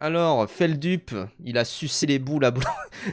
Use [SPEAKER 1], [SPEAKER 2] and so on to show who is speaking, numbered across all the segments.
[SPEAKER 1] Alors, Feldup, il a sucé les boules à blanc.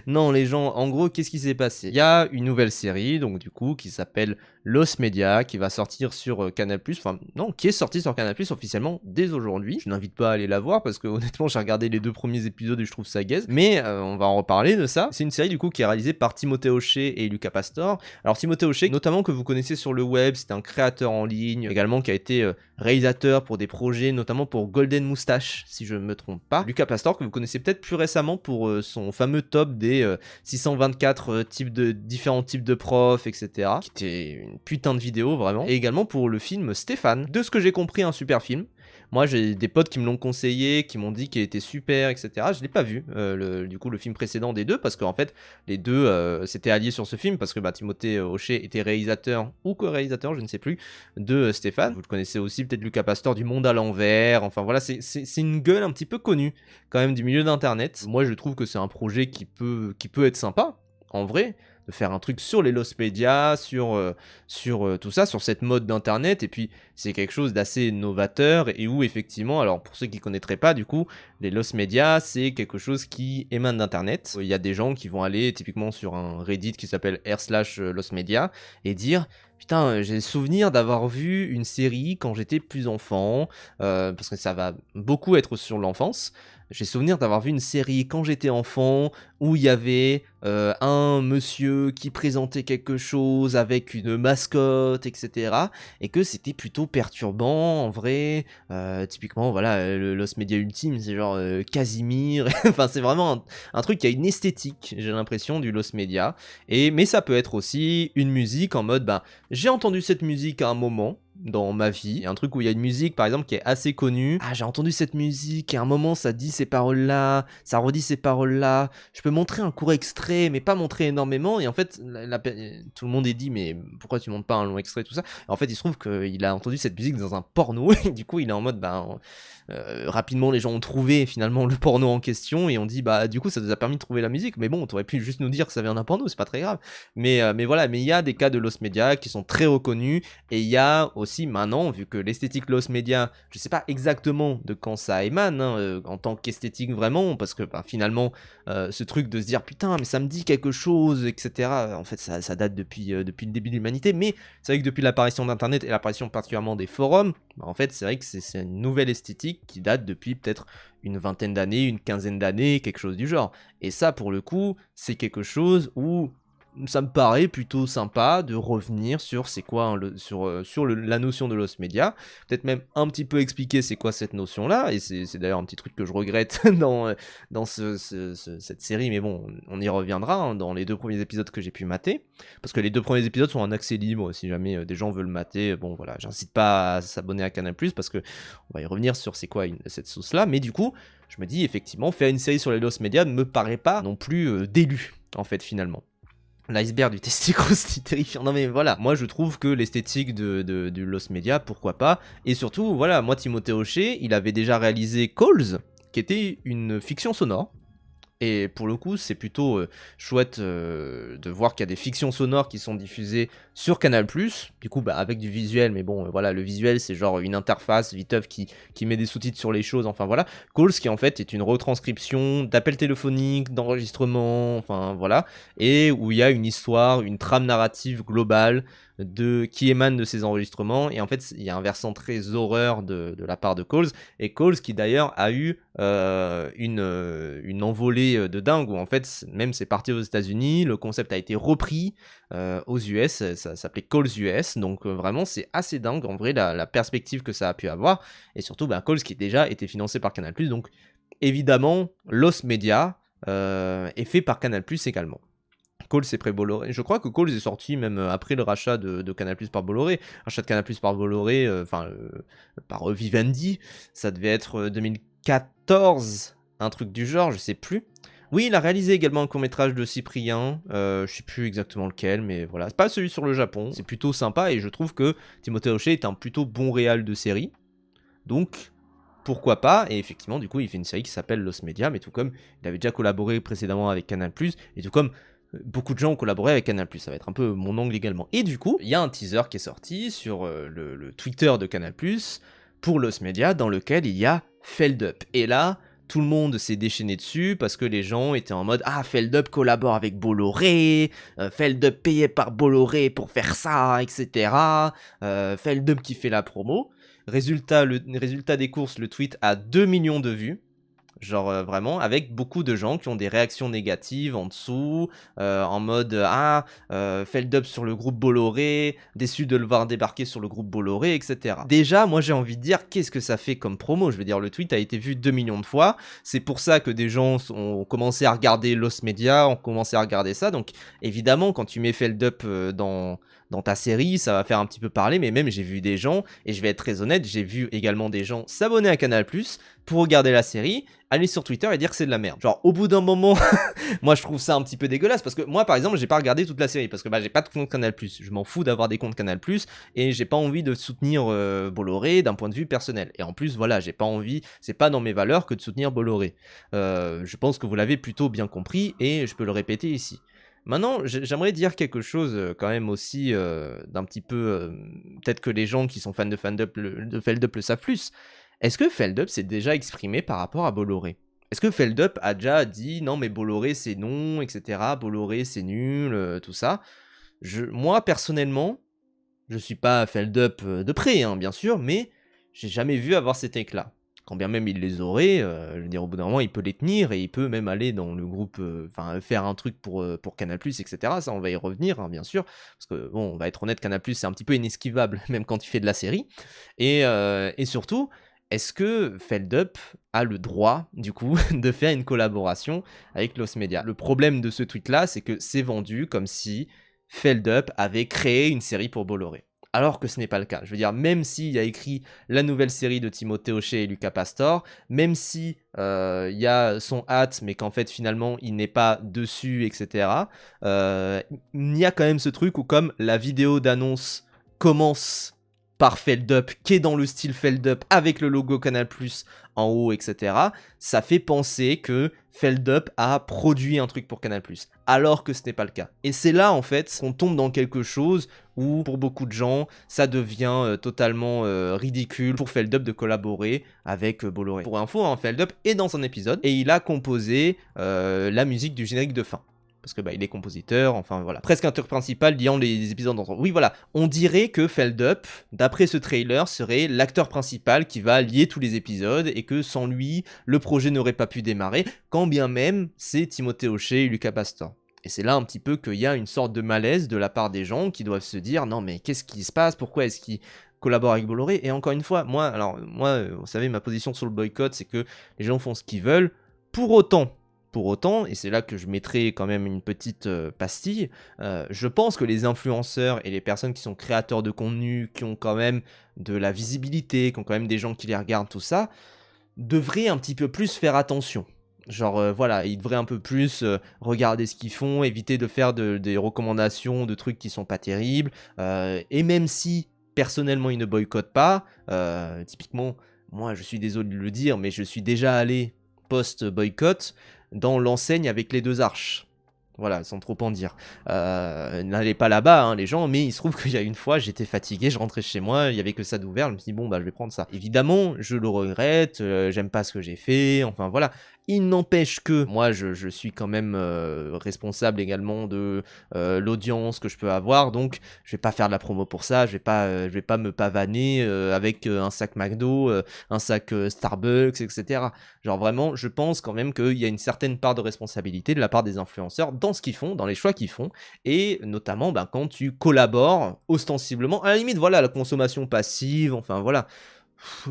[SPEAKER 1] Non, les gens, en gros, qu'est-ce qui s'est passé? Il y a une nouvelle série, donc du coup, qui s'appelle Los Media, qui va sortir sur Canal+, enfin, non, qui est sortie sur Canal+, officiellement dès aujourd'hui. Je n'invite pas à aller la voir, parce que honnêtement, j'ai regardé les 2 premiers épisodes et je trouve ça gaze. Mais on va en reparler de ça. C'est une série, du coup, qui est réalisée par Timothée Hochet et Lucas Pastor. Alors, Timothée Hochet, notamment que vous connaissez sur le web, c'est un créateur en ligne, également qui a été réalisateur pour des projets, notamment pour Golden Moustache, si je ne me trompe pas. Lucas Pastor, que vous connaissez peut-être plus récemment pour son fameux top des 624 différents types de profs, etc. Qui était une putain de vidéo, vraiment. Et également pour le film Stéphane. De ce que j'ai compris, un super film. Moi, j'ai des potes qui me l'ont conseillé, qui m'ont dit qu'il était super, etc. Je l'ai pas vu, du coup, le film précédent des deux, parce qu'en fait, les deux s'étaient alliés sur ce film, parce que Timothée Hochet était réalisateur, ou co-réalisateur, je ne sais plus, de Stéphane. Vous le connaissez aussi, peut-être Lucas Pastor, du Monde à l'envers. Enfin voilà, c'est une gueule un petit peu connue, quand même, du milieu d'internet. Moi, je trouve que c'est un projet qui peut être sympa, en vrai, de faire un truc sur les lost media, sur tout ça, sur cette mode d'internet, et puis c'est quelque chose d'assez novateur, et où effectivement, alors pour ceux qui connaîtraient pas, du coup, les lost media, c'est quelque chose qui émane d'internet. Il y a des gens qui vont aller typiquement sur un Reddit qui s'appelle r/lost media, et dire putain, j'ai le souvenir d'avoir vu une série quand j'étais plus enfant, parce que ça va beaucoup être sur l'enfance. J'ai souvenir d'avoir vu une série quand j'étais enfant où il y avait un monsieur qui présentait quelque chose avec une mascotte, etc. Et que c'était plutôt perturbant en vrai. Typiquement, voilà, le Lost Media Ultime, c'est genre Casimir. Enfin, c'est vraiment un truc qui a une esthétique, j'ai l'impression, du Lost Media. Mais ça peut être aussi une musique en mode, j'ai entendu cette musique à un moment dans ma vie. Il y a un truc où il y a une musique, par exemple, qui est assez connue. Ah, j'ai entendu cette musique et à un moment, ça dit ces paroles-là, ça redit ces paroles-là. Je peux montrer un court extrait, mais pas montrer énormément. Et en fait, tout le monde est dit, mais pourquoi tu montres pas un long extrait, tout ça. Et en fait, il se trouve qu'il a entendu cette musique dans un porno. Et du coup, il est en mode, rapidement, les gens ont trouvé finalement le porno en question et on dit, du coup, ça nous a permis de trouver la musique. Mais bon, t'aurais pu juste nous dire que ça vient d'un porno, c'est pas très grave. Mais voilà, mais il y a des cas de lost media qui sont très reconnus. Et il y a aussi maintenant, vu que l'esthétique lost media, je sais pas exactement de quand ça émane, en tant qu'esthétique vraiment, parce que finalement, ce truc de se dire putain, mais ça me dit quelque chose, etc. En fait, ça date depuis le début de l'humanité, mais c'est vrai que depuis l'apparition d'Internet et l'apparition particulièrement des forums, en fait, c'est vrai que c'est une nouvelle esthétique qui date depuis peut-être une vingtaine d'années, une quinzaine d'années, quelque chose du genre. Et ça, pour le coup, c'est quelque chose où ça me paraît plutôt sympa de revenir sur c'est quoi la notion de lost media, peut-être même un petit peu expliquer c'est quoi cette notion là, et c'est d'ailleurs un petit truc que je regrette dans cette série, mais bon, on y reviendra dans les 2 premiers épisodes que j'ai pu mater, parce que les 2 premiers épisodes sont en accès libre si jamais des gens veulent mater. Bon voilà, j'incite pas à s'abonner à Canal+, parce que on va y revenir sur c'est quoi cette sauce là, mais du coup je me dis effectivement faire une série sur les lost media ne me paraît pas non plus d'élu en fait finalement. L'iceberg du testicule, c'est terrifiant. Non mais voilà, moi je trouve que l'esthétique du Lost Media, pourquoi pas. Et surtout, voilà, moi Timothée Hochet, il avait déjà réalisé Calls, qui était une fiction sonore. Et pour le coup, c'est plutôt chouette de voir qu'il y a des fictions sonores qui sont diffusées sur Canal+. Du coup, avec du visuel, mais bon, voilà, le visuel, c'est genre une interface viteuf qui met des sous-titres sur les choses, enfin voilà. Calls, qui en fait est une retranscription d'appels téléphoniques, d'enregistrements, enfin voilà, et où il y a une histoire, une trame narrative globale qui émane de ces enregistrements. Et en fait, il y a un versant très horreur de la part de Calls, et Calls qui d'ailleurs a eu une envolée de dingue, où en fait même c'est parti aux États-Unis, le concept a été repris aux US, ça s'appelait Calls US, donc vraiment c'est assez dingue en vrai la perspective que ça a pu avoir, et surtout Calls qui déjà été financé par Canal+, donc évidemment Lost Media est fait par Canal+ également. Calls c'est pré Bolloré. Je crois que Calls est sorti même après le rachat de Canal+ par Bolloré. Rachat de Canal+ par Bolloré, par Vivendi, ça devait être 2014, un truc du genre, je sais plus. Oui, il a réalisé également un court-métrage de Cyprien, je sais plus exactement lequel, mais voilà. C'est pas celui sur le Japon, c'est plutôt sympa, et je trouve que Timothée Hochet est un plutôt bon réal de série. Donc, pourquoi pas. Et effectivement, du coup, il fait une série qui s'appelle Lost Media, mais tout comme il avait déjà collaboré précédemment avec Canal+, et tout comme beaucoup de gens ont collaboré avec Canal+, ça va être un peu mon angle également. Et du coup, il y a un teaser qui est sorti sur le Twitter de Canal+, pour Lost Media, dans lequel il y a Feldup. Et là, tout le monde s'est déchaîné dessus parce que les gens étaient en mode ah, Feldup collabore avec Bolloré, Feldup payé par Bolloré pour faire ça, etc. Feldup qui fait la promo. Résultat des courses, le tweet a 2 millions de vues. Genre vraiment, avec beaucoup de gens qui ont des réactions négatives en dessous, en mode ah, Feldup sur le groupe Bolloré, déçu de le voir débarquer sur le groupe Bolloré, etc. Déjà, moi j'ai envie de dire, qu'est-ce que ça fait comme promo? Je veux dire, le tweet a été vu 2 millions de fois, c'est pour ça que des gens ont commencé à regarder Lost Media, ont commencé à regarder ça, donc évidemment, quand tu mets Feldup dans ta série, ça va faire un petit peu parler, mais même j'ai vu des gens, et je vais être très honnête, j'ai vu également des gens s'abonner à Canal+, pour regarder la série, aller sur Twitter et dire que c'est de la merde. Genre, au bout d'un moment, moi je trouve ça un petit peu dégueulasse, parce que moi par exemple, j'ai pas regardé toute la série, parce que j'ai pas de compte Canal+, je m'en fous d'avoir des comptes Canal+, et j'ai pas envie de soutenir Bolloré d'un point de vue personnel. Et en plus, voilà, j'ai pas envie, c'est pas dans mes valeurs que de soutenir Bolloré. Je pense que vous l'avez plutôt bien compris, et je peux le répéter ici. Maintenant, j'aimerais dire quelque chose quand même aussi d'un petit peu... peut-être que les gens qui sont fans de Feldup le savent plus. Est-ce que Feldup s'est déjà exprimé par rapport à Bolloré? Est-ce que Feldup a déjà dit non mais Bolloré c'est non, etc. Bolloré c'est nul, tout ça? Moi personnellement, je suis pas Feldup de près, hein, bien sûr, mais j'ai jamais vu avoir ces takes-là. Quand bien même il les aurait, je veux dire, au bout d'un moment, il peut les tenir et il peut même aller dans le groupe, enfin, faire un truc pour Canal+, etc. Ça, on va y revenir, hein, bien sûr, parce que, bon, on va être honnête, Canal+, c'est un petit peu inesquivable, même quand il fait de la série. Et surtout, est-ce que Feldup a le droit, du coup, de faire une collaboration avec Lost Media? Le problème de ce tweet-là, c'est que c'est vendu comme si Feldup avait créé une série pour Bolloré. Alors que ce n'est pas le cas. Je veux dire, même s'il y a écrit la nouvelle série de Timothée Hochet et Lucas Pastor, même si il y a son hâte, mais qu'en fait finalement il n'est pas dessus, etc. Il y a quand même ce truc où comme la vidéo d'annonce commence par Feldup, qui est dans le style Feldup, avec le logo Canal+, en haut, etc., ça fait penser que Feldup a produit un truc pour Canal+, alors que ce n'est pas le cas. Et c'est là, en fait, qu'on tombe dans quelque chose où, pour beaucoup de gens, ça devient totalement ridicule pour Feldup de collaborer avec Bolloré. Pour info, hein, Feldup est dans un épisode, et il a composé la musique du générique de fin. Parce que il est compositeur, enfin voilà. Presque acteur principal liant les épisodes entre eux. Oui voilà, on dirait que Feldup, d'après ce trailer, serait l'acteur principal qui va lier tous les épisodes et que sans lui, le projet n'aurait pas pu démarrer, quand bien même c'est Timothée Hochet et Lucas Pastor. Et c'est là un petit peu qu'il y a une sorte de malaise de la part des gens qui doivent se dire non mais qu'est-ce qui se passe, pourquoi est-ce qu'ils collaborent avec Bolloré? Et encore une fois, moi, vous savez, ma position sur le boycott, c'est que les gens font ce qu'ils veulent. Pour autant, et c'est là que je mettrai quand même une petite pastille, je pense que les influenceurs et les personnes qui sont créateurs de contenu, qui ont quand même de la visibilité, qui ont quand même des gens qui les regardent, tout ça, devraient un petit peu plus faire attention. Genre voilà, ils devraient un peu plus regarder ce qu'ils font, éviter de faire des recommandations de trucs qui sont pas terribles, et même si personnellement ils ne boycottent pas, typiquement, moi je suis désolé de le dire, mais je suis déjà allé post-boycott dans l'enseigne avec les deux arches. Voilà, sans trop en dire. N'allez pas là-bas, hein, les gens, mais il se trouve qu'il y a une fois, j'étais fatigué, je rentrais chez moi, il y avait que ça d'ouvert, je me suis dit, bon, je vais prendre ça. Évidemment, je le regrette, j'aime pas ce que j'ai fait, enfin voilà. Il n'empêche que moi, je suis quand même responsable également de l'audience que je peux avoir, donc je vais pas faire de la promo pour ça, je vais pas me pavaner avec un sac McDo, un sac Starbucks, etc. Genre vraiment, je pense quand même qu'il y a une certaine part de responsabilité de la part des influenceurs dans ce qu'ils font, dans les choix qu'ils font, et notamment quand tu collabores ostensiblement, à la limite, voilà, la consommation passive, enfin voilà.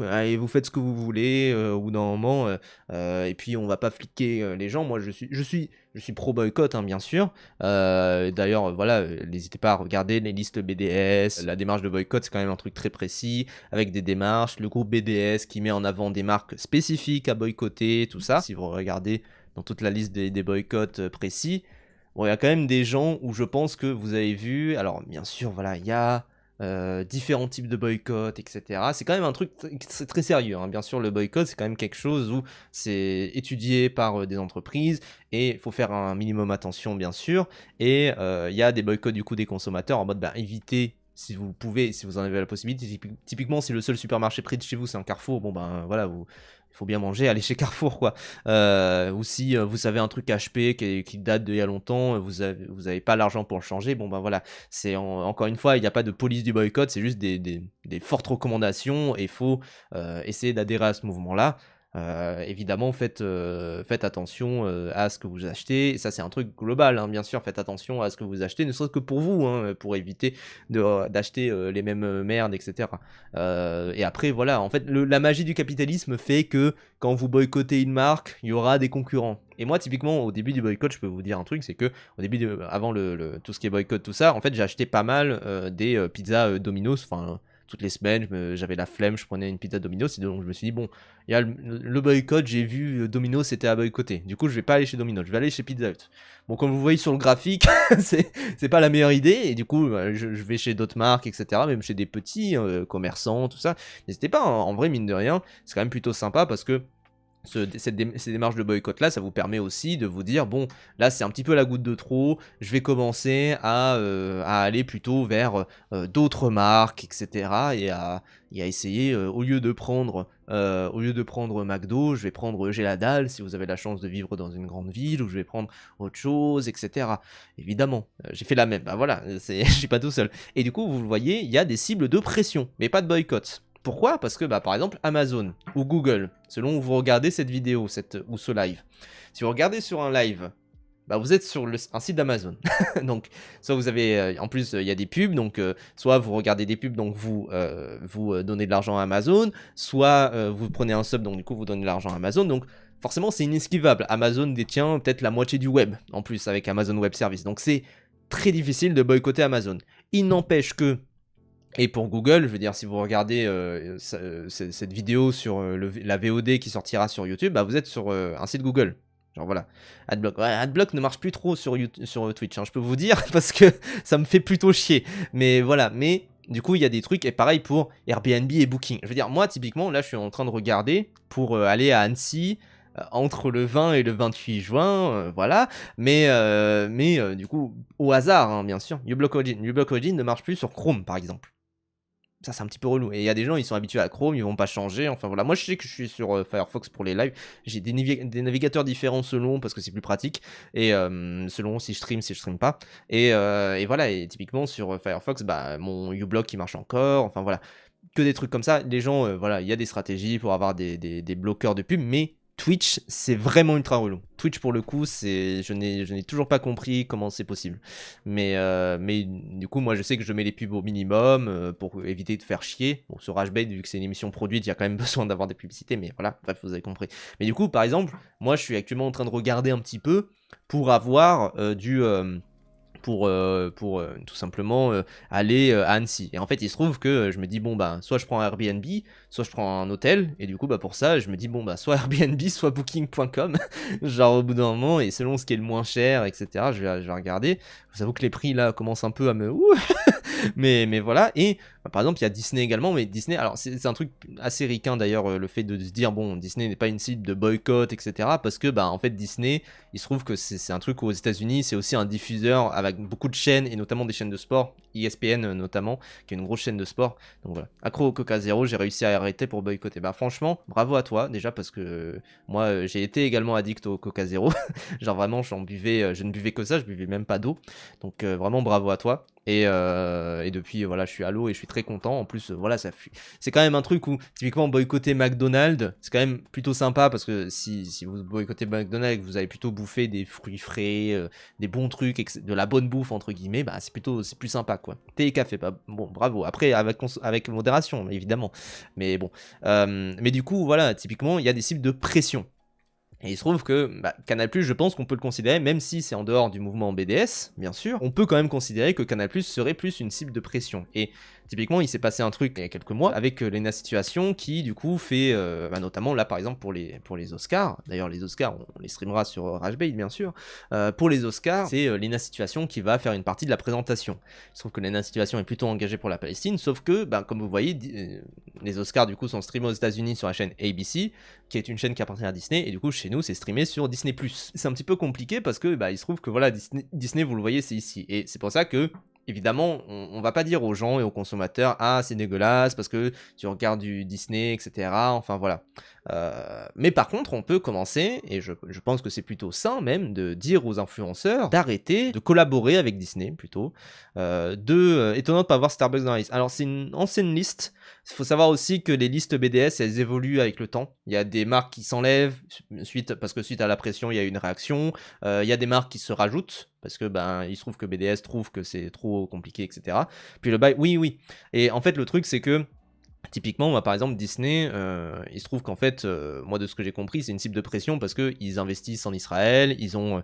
[SPEAKER 1] Allez, vous faites ce que vous voulez, au bout d'un moment, et puis on va pas fliquer les gens. Moi, je suis pro boycott, hein, bien sûr. D'ailleurs, voilà, n'hésitez pas à regarder les listes BDS. La démarche de boycott, c'est quand même un truc très précis, avec des démarches. Le groupe BDS qui met en avant des marques spécifiques à boycotter, tout ça. Si vous regardez dans toute la liste des boycotts précis, bon, il y a quand même des gens où je pense que vous avez vu. Alors, bien sûr, voilà, il y a différents types de boycott, etc. C'est quand même un truc c'est très sérieux, hein. Bien sûr, le boycott, c'est quand même quelque chose où c'est étudié par des entreprises et il faut faire un minimum attention, bien sûr. Et il y a des boycotts du coup des consommateurs en mode évitez si vous pouvez, si vous en avez la possibilité. Typiquement, si le seul supermarché près de chez vous c'est un Carrefour, bon voilà, il faut bien manger, allez chez Carrefour, quoi. Ou si vous avez un truc HP qui date d'il y a longtemps, vous avez pas l'argent pour le changer, bon, ben voilà. C'est encore une fois, il n'y a pas de police du boycott, c'est juste des fortes recommandations et il faut essayer d'adhérer à ce mouvement-là. Évidemment, faites attention à ce que vous achetez. Et ça, c'est un truc global, hein, bien sûr. Faites attention à ce que vous achetez, ne serait-ce que pour vous, hein, pour éviter d'acheter les mêmes merdes, etc. Et après, voilà. En fait, la magie du capitalisme fait que quand vous boycottez une marque, il y aura des concurrents. Et moi, typiquement, au début du boycott, je peux vous dire un truc, c'est que au début, avant tout ce qui est boycott, tout ça, en fait, j'ai acheté pas mal des pizzas Domino's. Enfin, toutes les semaines, j'avais la flemme, je prenais une pizza Domino's, et donc je me suis dit, bon, il y a le boycott, j'ai vu Domino's c'était à boycotter. Du coup, je vais pas aller chez Domino's, je vais aller chez Pizza Hut. Bon, comme vous voyez sur le graphique, c'est pas la meilleure idée, et du coup, je vais chez d'autres marques, etc., même chez des petits commerçants, tout ça. N'hésitez pas, hein, en vrai, mine de rien, c'est quand même plutôt sympa parce que ces démarches de boycott là, ça vous permet aussi de vous dire bon, là c'est un petit peu la goutte de trop, je vais commencer à aller plutôt vers d'autres marques, etc. et à essayer au lieu de prendre McDo, je vais prendre Geladal si vous avez la chance de vivre dans une grande ville, ou je vais prendre autre chose, etc. Évidemment, j'ai fait la même, bah voilà, je suis pas tout seul. Et du coup, vous le voyez, il y a des cibles de pression, mais pas de boycott. Pourquoi? Parce que, par exemple, Amazon ou Google, selon où vous regardez cette vidéo ou ce live, si vous regardez sur un live, vous êtes sur un site d'Amazon. Donc, soit vous avez, en plus, il y a des pubs, donc soit vous regardez des pubs, donc vous donnez de l'argent à Amazon, soit vous prenez un sub, donc du coup, vous donnez de l'argent à Amazon. Donc, forcément, c'est inesquivable. Amazon détient peut-être la moitié du web, en plus, avec Amazon Web Service. Donc, c'est très difficile de boycotter Amazon. Il n'empêche que, et pour Google, je veux dire, si vous regardez cette vidéo sur la VOD qui sortira sur YouTube, vous êtes sur un site Google. Genre voilà. Adblock. Ouais, Adblock ne marche plus trop sur Twitch, hein, je peux vous dire, parce que ça me fait plutôt chier. Mais voilà, mais du coup, il y a des trucs, et pareil pour Airbnb et Booking. Je veux dire, moi, typiquement, là, je suis en train de regarder pour aller à Annecy, entre le 20 et le 28 juin, voilà, mais du coup, au hasard, hein, bien sûr, uBlock Origin ne marche plus sur Chrome, par exemple. Ça, c'est un petit peu relou. Et il y a des gens, ils sont habitués à Chrome, ils vont pas changer. Enfin voilà, moi je sais que je suis sur Firefox pour les lives. J'ai des navigateurs différents selon, parce que c'est plus pratique. Et selon si je stream pas. Et voilà, et typiquement sur Firefox, mon uBlock qui marche encore. Enfin voilà, que des trucs comme ça. Les gens, voilà, il y a des stratégies pour avoir des bloqueurs de pub, mais Twitch, c'est vraiment ultra relou. Twitch, pour le coup, je n'ai toujours pas compris comment c'est possible. Mais du coup, moi, je sais que je mets les pubs au minimum pour éviter de faire chier. Bon, sur Rashbait, vu que c'est une émission produite, il y a quand même besoin d'avoir des publicités, mais voilà, bref, vous avez compris. Mais du coup, par exemple, moi, je suis actuellement en train de regarder un petit peu pour avoir pour tout simplement aller à Annecy. Et en fait, il se trouve que je me dis, bon, soit je prends un Airbnb, soit je prends un hôtel, et du coup, pour ça, je me dis, bon, soit Airbnb, soit Booking.com, genre au bout d'un moment, et selon ce qui est le moins cher, etc., je vais regarder. Je vous avoue que les prix, là, commencent un peu à me... mais voilà, et par exemple il y a Disney également, mais Disney, alors c'est un truc assez ricain d'ailleurs, le fait de se dire bon, Disney n'est pas une cible de boycott, etc., parce que en fait Disney, il se trouve que c'est un truc où aux États-Unis c'est aussi un diffuseur avec beaucoup de chaînes, et notamment des chaînes de sport, ESPN notamment, qui est une grosse chaîne de sport. Donc voilà, accro au Coca Zéro, j'ai réussi à arrêter pour boycotter. Franchement, bravo à toi déjà, parce que moi j'ai été également addict au Coca Zéro. Genre vraiment je ne buvais que ça, je buvais même pas d'eau. Donc vraiment bravo à toi. Et depuis, voilà, je suis à l'eau et je suis très content. En plus, voilà, c'est quand même un truc où, typiquement, boycotter McDonald's, c'est quand même plutôt sympa, parce que si vous boycottez McDonald's, vous allez plutôt bouffer des fruits frais, des bons trucs, de la bonne bouffe, entre guillemets, c'est plus sympa, quoi. Thé et café, bon, bravo. Après, avec modération, évidemment. Mais bon. Mais du coup, voilà, typiquement, il y a des cibles de pression. Et il se trouve que Canal+, je pense qu'on peut le considérer, même si c'est en dehors du mouvement BDS, bien sûr, on peut quand même considérer que Canal+ serait plus une cible de pression. Et typiquement, il s'est passé un truc il y a quelques mois avec Lena Situation qui, du coup, fait, notamment là, par exemple, pour les Oscars, d'ailleurs, les Oscars, on les streamera sur Rashbait, bien sûr, pour les Oscars, c'est Lena Situation qui va faire une partie de la présentation. Il se trouve que Lena Situation est plutôt engagée pour la Palestine, sauf que, comme vous voyez, les Oscars, du coup, sont streamés aux États-Unis sur la chaîne ABC, qui est une chaîne qui appartient à Disney, et du coup, chez nous, c'est streamé sur Disney+. C'est un petit peu compliqué parce que, il se trouve que, voilà, Disney, vous le voyez, c'est ici. Et c'est pour ça que évidemment, on va pas dire aux gens et aux consommateurs: «Ah, c'est dégueulasse parce que tu regardes du Disney» et cetera, enfin voilà. Mais par contre, on peut commencer et je pense que c'est plutôt sain même de dire aux influenceurs d'arrêter de collaborer avec Disney plutôt. Étonnant de pas voir Starbucks dans la liste. Alors c'est une ancienne liste. Il faut savoir aussi que les listes BDS, elles évoluent avec le temps. Il y a des marques qui s'enlèvent parce que suite à la pression, il y a eu une réaction. Il y a des marques qui se rajoutent parce que ben il se trouve que BDS trouve que c'est trop compliqué, etc. Puis le bail, oui, oui. Et en fait, le truc, c'est que typiquement, moi, par exemple, Disney, il se trouve qu'en fait, moi, de ce que j'ai compris, c'est une cible de pression parce qu'ils investissent en Israël, ils ont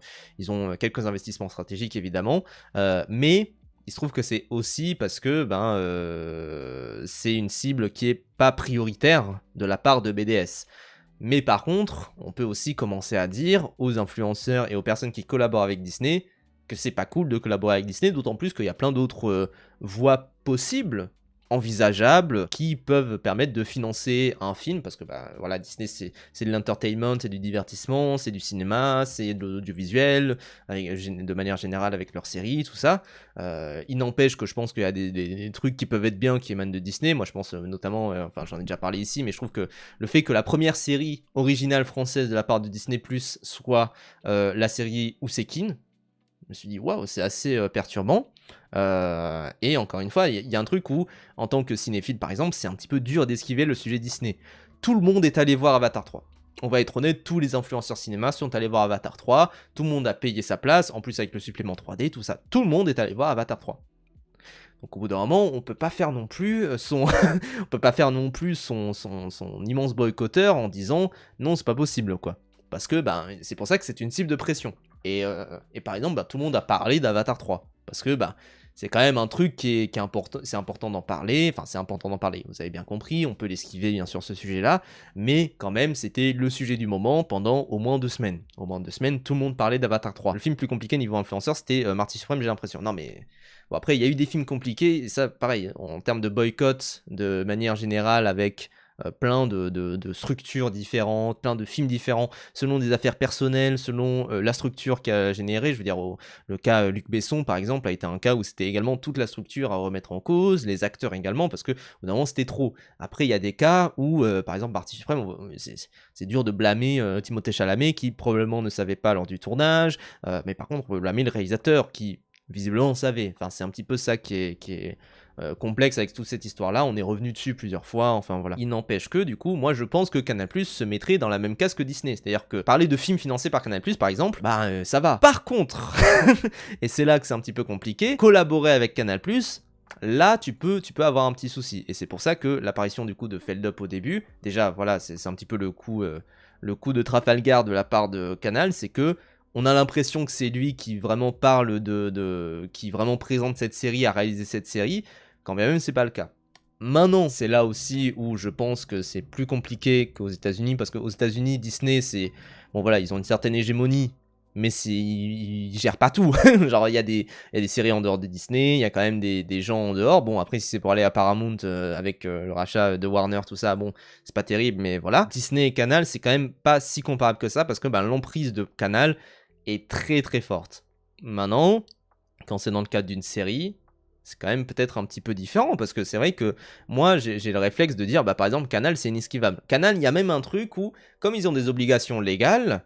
[SPEAKER 1] quelques investissements stratégiques, évidemment, mais il se trouve que c'est aussi parce que ben, c'est une cible qui est pas prioritaire de la part de BDS. Mais par contre, on peut aussi commencer à dire aux influenceurs et aux personnes qui collaborent avec Disney que c'est pas cool de collaborer avec Disney, d'autant plus qu'il y a plein d'autres voies possibles, envisageables, qui peuvent permettre de financer un film, parce que bah, voilà, Disney c'est de l'entertainment, c'est du divertissement, c'est du cinéma, c'est de l'audiovisuel, de manière générale avec leurs séries, tout ça. Il n'empêche que je pense qu'il y a des trucs qui peuvent être bien qui émanent de Disney. Moi je pense notamment, enfin j'en ai déjà parlé ici, mais je trouve que le fait que la première série originale française de la part de Disney Plus soit la série Ousekine, je me suis dit waouh, c'est assez perturbant. Et encore une fois, il y a un truc où, en tant que cinéphile par exemple, c'est un petit peu dur d'esquiver le sujet Disney. Tout le monde est allé voir Avatar 3. On va être honnête, tous les influenceurs cinéma sont allés voir Avatar 3, tout le monde a payé sa place, en plus avec le supplément 3D, tout ça, tout le monde est allé voir Avatar 3. Donc au bout d'un moment, on peut pas faire non plus on peut pas faire non plus son immense boycotteur en disant non, c'est pas possible quoi. Parce que ben c'est pour ça que c'est une cible de pression. Et par exemple, bah, tout le monde a parlé d'Avatar 3. Parce que bah, c'est quand même un truc qui est important, c'est important d'en parler, enfin c'est important d'en parler, vous avez bien compris, on peut l'esquiver bien sûr ce sujet-là, mais quand même c'était le sujet du moment pendant au moins 2 semaines. Au moins 2 semaines, tout le monde parlait d'Avatar 3. Le film plus compliqué niveau influenceur, c'était Marty Supreme, j'ai l'impression. Non mais... Bon après, il y a eu des films compliqués, et ça pareil, en termes de boycott, de manière générale, avec plein de structures différentes, plein de films différents, selon des affaires personnelles, selon la structure qu'a généré. Je veux dire, le cas Luc Besson, par exemple, a été un cas où c'était également toute la structure à remettre en cause, les acteurs également, parce que au bout d'un moment, c'était trop. Après, il y a des cas où, par exemple, Parti Suprême, c'est dur de blâmer Timothée Chalamet, qui probablement ne savait pas lors du tournage, mais par contre, on peut blâmer le réalisateur, qui visiblement savait. Enfin, c'est un petit peu ça qui est complexe avec toute cette histoire-là, on est revenu dessus plusieurs fois, enfin voilà. Il n'empêche que, du coup, moi je pense que Canal+ se mettrait dans la même case que Disney, c'est-à-dire que parler de films financés par Canal+, par exemple, bah ça va. Par contre, et c'est là que c'est un petit peu compliqué, collaborer avec Canal+, là tu peux avoir un petit souci, et c'est pour ça que l'apparition du coup de Feldup au début, déjà voilà, c'est un petit peu le coup de Trafalgar de la part de Canal, c'est que on a l'impression que c'est lui qui vraiment parle qui vraiment présente cette série, a réalisé cette série, quand bien même c'est pas le cas. Maintenant, c'est là aussi où je pense que c'est plus compliqué qu'aux États-Unis, parce qu'aux États-Unis, Disney, c'est bon voilà, ils ont une certaine hégémonie, mais ils gèrent pas tout. Genre il y a des séries en dehors de Disney, il y a quand même des gens en dehors. Bon après si c'est pour aller à Paramount avec le rachat de Warner, tout ça, bon c'est pas terrible, mais voilà. Disney et Canal, c'est quand même pas si comparable que ça, parce que ben, l'emprise de Canal est très très forte. Maintenant, quand c'est dans le cadre d'une série, c'est quand même peut-être un petit peu différent, parce que c'est vrai que moi j'ai le réflexe de dire, bah par exemple Canal c'est inesquivable. Canal, il y a même un truc où, comme ils ont des obligations légales,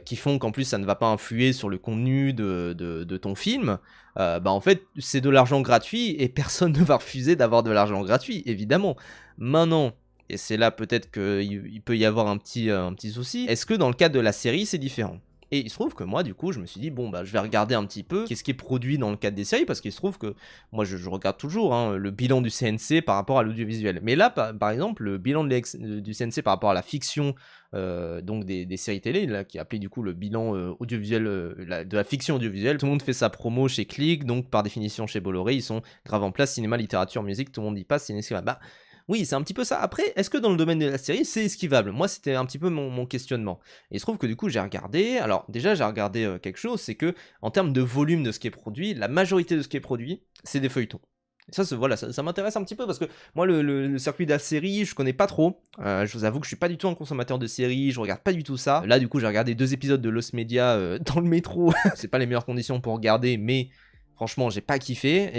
[SPEAKER 1] qui font qu'en plus ça ne va pas influer sur le contenu de ton film, bah en fait c'est de l'argent gratuit, et personne ne va refuser d'avoir de l'argent gratuit, évidemment. Maintenant, et c'est là peut-être qu'il peut y avoir un petit souci, est-ce que dans le cadre de la série c'est différent ? Et il se trouve que moi, du coup, je me suis dit, bon, bah, je vais regarder un petit peu qu'est-ce qui est produit dans le cadre des séries, parce qu'il se trouve que moi, je regarde toujours le bilan du CNC par rapport à l'audiovisuel. Mais là, par exemple, le bilan du CNC par rapport à la fiction, donc des séries télé, là, qui est appelé du coup le bilan audiovisuel de la fiction audiovisuelle. Tout le monde fait sa promo chez Click, donc par définition chez Bolloré, ils sont grave en place, cinéma, littérature, musique, tout le monde y passe, c'est inesquivable. Bah, oui, c'est un petit peu ça. Après, est-ce que dans le domaine de la série, c'est esquivable ? Moi, c'était un petit peu mon questionnement. Et il se trouve que du coup, j'ai regardé. Alors, déjà, j'ai regardé quelque chose, c'est que en termes de volume de ce qui est produit, la majorité de ce qui est produit, c'est des feuilletons. Et ça, voilà, ça m'intéresse un petit peu, parce que moi, le circuit de la série, je connais pas trop. Je vous avoue que je suis pas du tout un consommateur de séries, je regarde pas du tout ça. Là, du coup, j'ai regardé 2 épisodes de Lost Media dans le métro. C'est pas les meilleures conditions pour regarder, mais Franchement, j'ai pas kiffé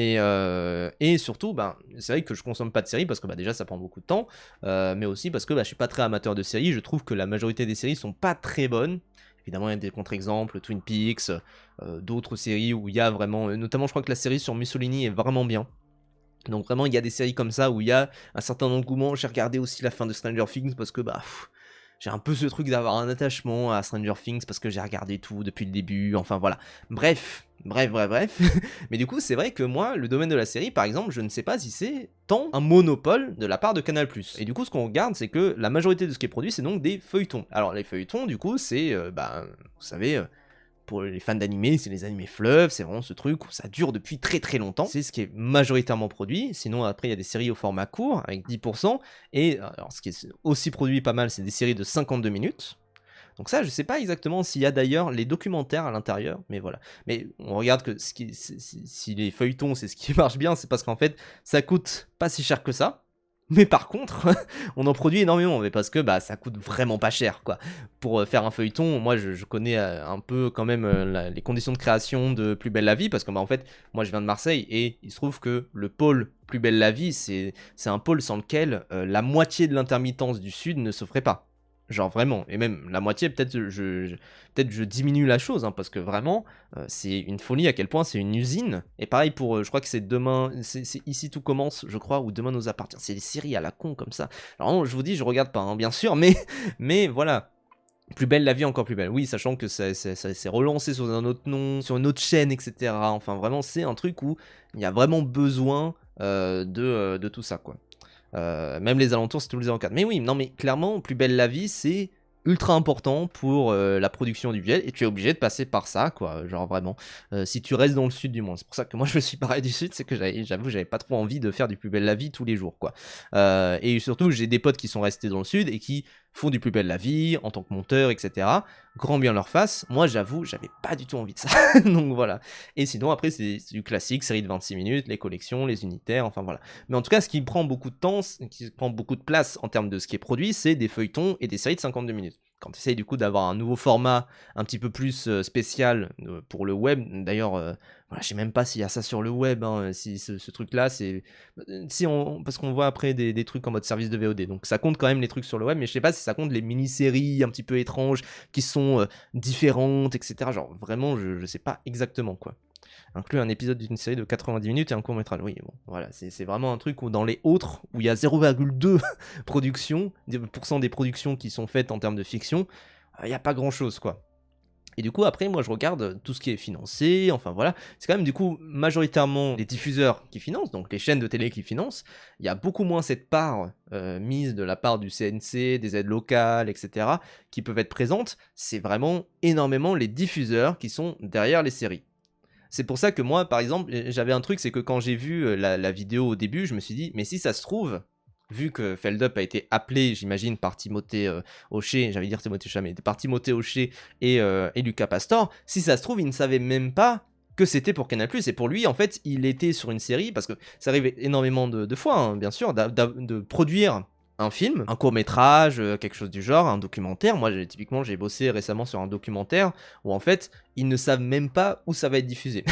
[SPEAKER 1] et surtout, ben, c'est vrai que je consomme pas de séries parce que bah, déjà ça prend beaucoup de temps, mais aussi parce que bah, je suis pas très amateur de séries. Je trouve que la majorité des séries sont pas très bonnes. Évidemment, il y a des contre-exemples, Twin Peaks, d'autres séries où il y a vraiment, notamment je crois que la série sur Mussolini est vraiment bien. Donc vraiment, il y a des séries comme ça où il y a un certain engouement. J'ai regardé aussi la fin de Stranger Things parce que bah j'ai un peu ce truc d'avoir un attachement à Stranger Things parce que j'ai regardé tout depuis le début. Enfin voilà. Bref. Mais du coup, c'est vrai que moi, le domaine de la série, par exemple, je ne sais pas si c'est tant un monopole de la part de Canal+. Et du coup, ce qu'on regarde, c'est que la majorité de ce qui est produit, c'est donc des feuilletons. Alors les feuilletons, du coup, c'est, bah, vous savez, pour les fans d'animé, c'est les animés fleuves, c'est vraiment ce truc où ça dure depuis très très longtemps. C'est ce qui est majoritairement produit. Sinon, après, il y a des séries au format court avec 10%. Et alors, ce qui est aussi produit pas mal, c'est des séries de 52 minutes. Donc ça, je sais pas exactement s'il y a d'ailleurs les documentaires à l'intérieur, mais voilà. Mais on regarde que si les feuilletons, c'est ce qui marche bien, c'est parce qu'en fait, ça coûte pas si cher que ça. Mais par contre, on en produit énormément, mais parce que bah, ça coûte vraiment pas cher, quoi. Pour faire un feuilleton, moi je connais un peu quand même les conditions de création de Plus belle la vie, parce que bah, en fait, moi je viens de Marseille, et il se trouve que le pôle Plus belle la vie, c'est un pôle sans lequel la moitié de l'intermittence du Sud ne se ferait pas. Genre vraiment, et même la moitié, peut-être je diminue la chose, hein, parce que vraiment, c'est une folie à quel point c'est une usine. Et pareil pour, je crois que c'est demain, c'est ici tout commence, je crois, ou demain nous appartient. C'est des séries à la con comme ça. Alors vraiment, je vous dis, je regarde pas, hein, bien sûr, mais voilà. Plus belle la vie, encore plus belle. Oui, sachant que ça s'est relancé sous un autre nom, sur une autre chaîne, etc. Enfin, vraiment, c'est un truc où il y a vraiment besoin de tout ça, quoi. Même les alentours, c'est tous les encadres. Mais oui, non, mais clairement, Plus belle la vie, c'est ultra important pour la production du visuel et tu es obligé de passer par ça, quoi. Genre vraiment, si tu restes dans le sud du monde. C'est pour ça que moi je me suis barré du sud, c'est que j'avoue, j'avais pas trop envie de faire du Plus belle la vie tous les jours, quoi. Et surtout, j'ai des potes qui sont restés dans le sud et qui font du Plus belle la vie en tant que monteur, etc. Grand bien leur face. Moi, j'avoue, j'avais pas du tout envie de ça. Donc voilà. Et sinon, après, c'est du classique, série de 26 minutes, les collections, les unitaires, enfin voilà. Mais en tout cas, ce qui prend beaucoup de temps, ce qui prend beaucoup de place en termes de ce qui est produit, c'est des feuilletons et des séries de 52 minutes. Quand tu essayes du coup d'avoir un nouveau format un petit peu plus spécial pour le web, d'ailleurs, voilà, je sais même pas s'il y a ça sur le web, hein, si ce truc-là, c'est. Si parce qu'on voit après des trucs en mode service de VOD, donc ça compte quand même les trucs sur le web, mais je sais pas si ça compte les mini-séries un petit peu étranges qui sont différentes, etc. Genre vraiment, je sais pas exactement quoi. Inclut un épisode d'une série de 90 minutes et un court-métrage. Oui, bon, voilà, c'est vraiment un truc où dans les autres, où il y a 0,2 productions, % des productions qui sont faites en termes de fiction, il n'y a pas grand-chose, quoi. Et du coup, après, moi, je regarde tout ce qui est financé, enfin voilà. C'est quand même, du coup, majoritairement les diffuseurs qui financent, donc les chaînes de télé qui financent. Il y a beaucoup moins cette part mise de la part du CNC, des aides locales, etc., qui peuvent être présentes. C'est vraiment énormément les diffuseurs qui sont derrière les séries. C'est pour ça que moi, par exemple, j'avais un truc, c'est que quand j'ai vu la vidéo au début, je me suis dit, mais si ça se trouve, vu que Feldup a été appelé, j'imagine, par Timothée Hochet, j'allais dire Timothée Chalamet, par Timothée Hochet et Lucas Pastor, si ça se trouve, il ne savait même pas que c'était pour Canal+, et pour lui, en fait, il était sur une série, parce que ça arrive énormément de fois, hein, bien sûr, de produire un film, un court-métrage, quelque chose du genre, un documentaire. Moi, typiquement, j'ai bossé récemment sur un documentaire où en fait, ils ne savent même pas où ça va être diffusé.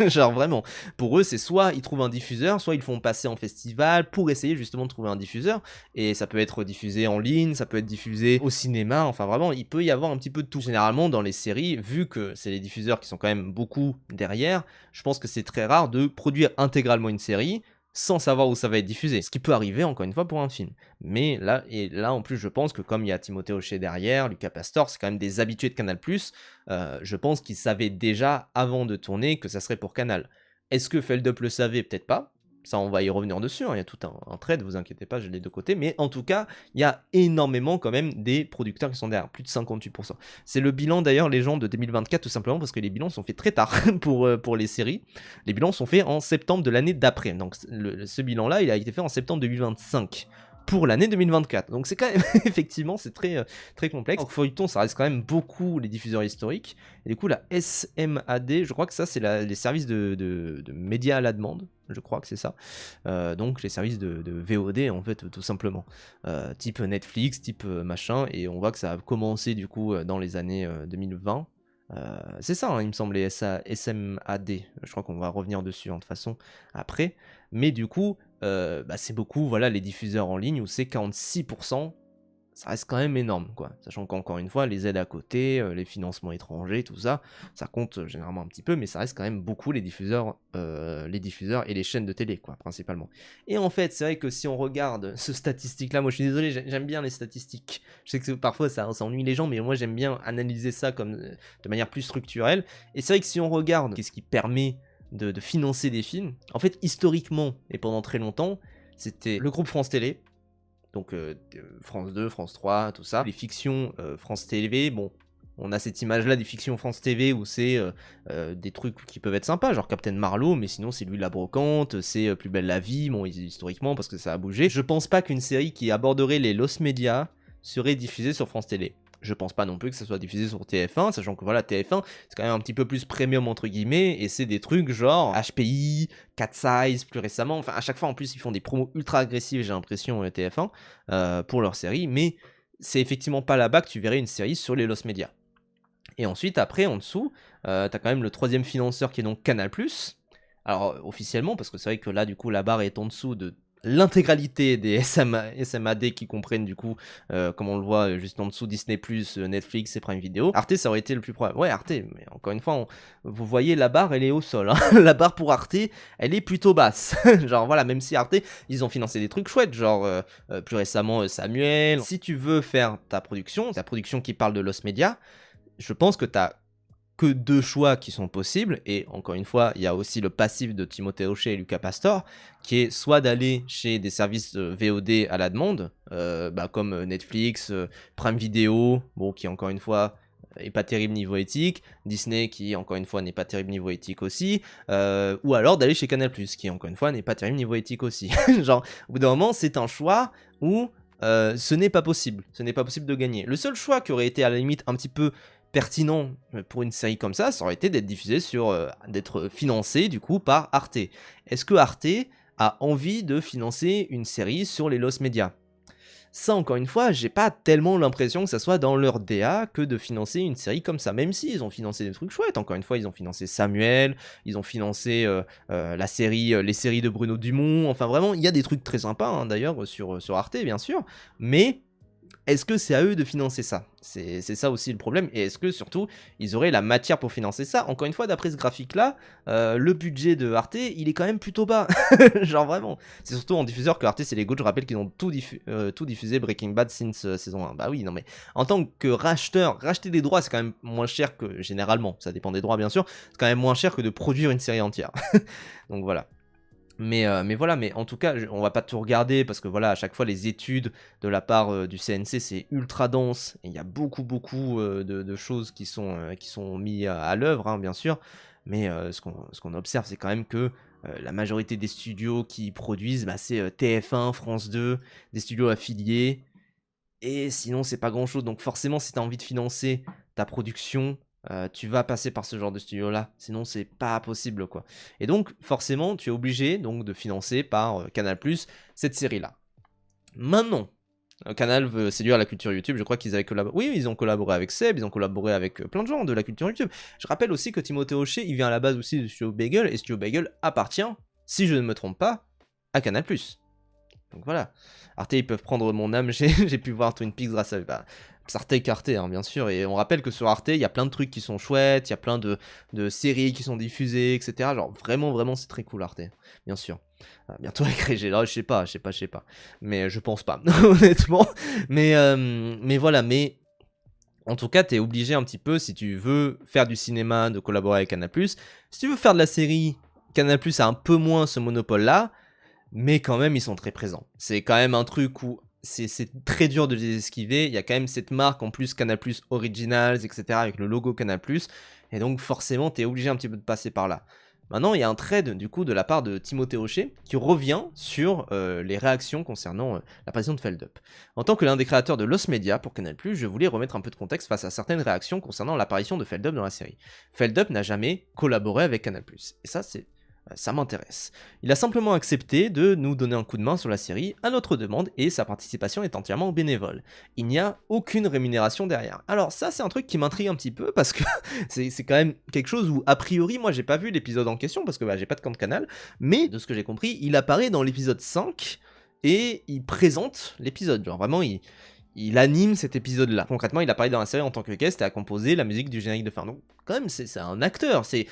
[SPEAKER 1] Genre vraiment, pour eux, c'est soit ils trouvent un diffuseur, soit ils font passer en festival pour essayer justement de trouver un diffuseur. Et ça peut être diffusé en ligne, ça peut être diffusé au cinéma, enfin vraiment, il peut y avoir un petit peu de tout. Généralement, dans les séries, vu que c'est les diffuseurs qui sont quand même beaucoup derrière, je pense que c'est très rare de produire intégralement une série sans savoir où ça va être diffusé. Ce qui peut arriver, encore une fois, pour un film. Mais là en plus, je pense que comme il y a Timothée Hochet derrière, Lucas Pastor, c'est quand même des habitués de Canal+, je pense qu'ils savaient déjà, avant de tourner, que ça serait pour Canal. Est-ce que Feldup le savait? Peut-être pas. Ça, on va y revenir dessus, hein. Il y a tout un trade, vous inquiétez pas, j'ai les deux côtés. Mais en tout cas, il y a énormément quand même des producteurs qui sont derrière, plus de 58%. C'est le bilan d'ailleurs, les gens de 2024, tout simplement parce que les bilans sont faits très tard pour les séries. Les bilans sont faits en septembre de l'année d'après. Donc ce bilan-là, il a été fait en septembre 2025 pour l'année 2024. Donc c'est quand même, effectivement, c'est très, très complexe. En feuilleton, ça reste quand même beaucoup les diffuseurs historiques. Et du coup, la SMAD, je crois que ça, c'est les services de médias à la demande. Je crois que c'est ça. Donc les services de VOD, en fait, tout simplement. Type Netflix, type machin. Et on voit que ça a commencé, du coup, dans les années 2020. C'est ça, hein, il me semble, les SMAD. Je crois qu'on va revenir dessus, hein, de toute façon, après. Mais du coup, bah, c'est beaucoup, voilà, les diffuseurs en ligne où c'est 46%. Ça reste quand même énorme, quoi. Sachant qu'encore une fois, les aides à côté, les financements étrangers, tout ça, ça compte généralement un petit peu, mais ça reste quand même beaucoup les diffuseurs et les chaînes de télé, quoi, principalement. Et en fait, c'est vrai que si on regarde ce statistique-là, moi je suis désolé, j'aime bien les statistiques. Je sais que parfois ça ennuie les gens, mais moi j'aime bien analyser ça comme de manière plus structurelle. Et c'est vrai que si on regarde qu'est-ce qui permet de financer des films, en fait, historiquement et pendant très longtemps, c'était le groupe France Télé, donc France 2, France 3, tout ça. Les fictions France TV, bon, on a cette image-là des fictions France TV où c'est des trucs qui peuvent être sympas, genre Captain Marlowe, mais sinon c'est lui la brocante, c'est Plus belle la vie, bon, historiquement, parce que ça a bougé. Je pense pas qu'une série qui aborderait les lost media serait diffusée sur France Télé. Je pense pas non plus que ça soit diffusé sur TF1, sachant que voilà, TF1, c'est quand même un petit peu plus premium entre guillemets, et c'est des trucs genre HPI, Cat Size, plus récemment, enfin à chaque fois en plus ils font des promos ultra agressives, j'ai l'impression, TF1, pour leur série, mais c'est effectivement pas là-bas que tu verrais une série sur les lost media. Et ensuite, après, en dessous, t'as quand même le troisième financeur qui est donc Canal+. Alors, officiellement, parce que c'est vrai que là, du coup, la barre est en dessous de l'intégralité des SMAD qui comprennent, du coup, comme on le voit juste en dessous, Disney+, Netflix et Prime Video. Arte, ça aurait été le plus probable. Ouais, Arte, mais encore une fois, vous voyez, la barre, elle est au sol. Hein. La barre pour Arte, elle est plutôt basse. Genre, voilà, même si Arte, ils ont financé des trucs chouettes, genre, plus récemment, Samuel. Si tu veux faire ta production qui parle de Lost Media, je pense que tu as que deux choix qui sont possibles, et encore une fois, il y a aussi le passif de Timothée Hochet et Lucas Pastor, qui est soit d'aller chez des services VOD à la demande, comme Netflix, Prime Video, bon, qui encore une fois est pas terrible niveau éthique, Disney qui encore une fois n'est pas terrible niveau éthique aussi, ou alors d'aller chez Canal+, qui encore une fois n'est pas terrible niveau éthique aussi. Genre, au bout d'un moment, c'est un choix où ce n'est pas possible, de gagner. Le seul choix qui aurait été à la limite un petit peu pertinent pour une série comme ça aurait été d'être diffusé d'être financé du coup par Arte. Est-ce que Arte a envie de financer une série sur les lost media? Ça, encore une fois, j'ai pas tellement l'impression que ça soit dans leur DA que de financer une série comme ça, même si ils ont financé des trucs chouettes. Encore une fois, ils ont financé Samuel, ils ont financé les séries de Bruno Dumont, enfin vraiment, il y a des trucs très sympas, hein, d'ailleurs, sur Arte, bien sûr, mais est-ce que c'est à eux de financer ça? C'est ça aussi le problème. Et est-ce que surtout, ils auraient la matière pour financer ça? Encore une fois, d'après ce graphique-là, le budget de Arte, il est quand même plutôt bas. Genre vraiment. C'est surtout en diffuseur que Arte, c'est les GOAT. Je rappelle qu'ils ont tout diffusé Breaking Bad since saison 1. Bah oui, non mais en tant que racheteur, racheter des droits, c'est quand même moins cher que, généralement, ça dépend des droits bien sûr, c'est quand même moins cher que de produire une série entière. Donc voilà. Mais voilà, mais en tout cas, on va pas tout regarder parce que voilà, à chaque fois, les études de la part du CNC, c'est ultra dense. Et il y a beaucoup de choses qui sont mises à l'œuvre, hein, bien sûr. Mais ce qu'on observe, c'est quand même que la majorité des studios qui produisent, bah, c'est TF1, France 2, des studios affiliés. Et sinon, c'est pas grand-chose. Donc forcément, si tu as envie de financer ta production, tu vas passer par ce genre de studio-là. Sinon, c'est pas possible, quoi. Et donc, forcément, tu es obligé donc, de financer par Canal+, cette série-là. Maintenant, Canal veut séduire la culture YouTube. Je crois qu'ils avaient collaboré. Oui, ils ont collaboré avec Seb, ils ont collaboré avec plein de gens de la culture YouTube. Je rappelle aussi que Timothée Hochet, il vient à la base aussi de Studio Bagel, et Studio Bagel appartient, si je ne me trompe pas, à Canal+. Donc voilà. Arte, ils peuvent prendre mon âme, j'ai pu voir Twin Peaks grâce à Sartek Arte, hein, bien sûr. Et on rappelle que sur Arte, il y a plein de trucs qui sont chouettes, il y a plein de séries qui sont diffusées, etc. Genre vraiment, c'est très cool Arte, bien sûr. Bientôt avec Régé, je sais pas. Mais je pense pas, honnêtement. Mais voilà, mais en tout cas, t'es obligé un petit peu, si tu veux faire du cinéma, de collaborer avec Canal+. Si tu veux faire de la série, Canal+ a un peu moins ce monopole-là. Mais quand même, ils sont très présents. C'est quand même un truc où c'est très dur de les esquiver. Il y a quand même cette marque, en plus Canal+, Originals, etc., avec le logo Canal+. Et donc, forcément, t'es obligé un petit peu de passer par là. Maintenant, il y a un trade, du coup, de la part de Timothée Hochet, qui revient sur les réactions concernant l'apparition de Feldup. En tant que l'un des créateurs de Lost Media pour Canal+, je voulais remettre un peu de contexte face à certaines réactions concernant l'apparition de Feldup dans la série. Feldup n'a jamais collaboré avec Canal+. Et ça, c'est Ça m'intéresse. Il a simplement accepté de nous donner un coup de main sur la série à notre demande et sa participation est entièrement bénévole. Il n'y a aucune rémunération derrière. Alors ça c'est un truc qui m'intrigue un petit peu parce que c'est quand même quelque chose où a priori moi j'ai pas vu l'épisode en question parce que j'ai pas de compte canal, mais de ce que j'ai compris il apparaît dans l'épisode 5 et il présente l'épisode, genre vraiment il anime cet épisode-là. Concrètement, il apparaît dans la série en tant que guest et a composé la musique du générique de fin. Donc, quand même, c'est un acteur. C'est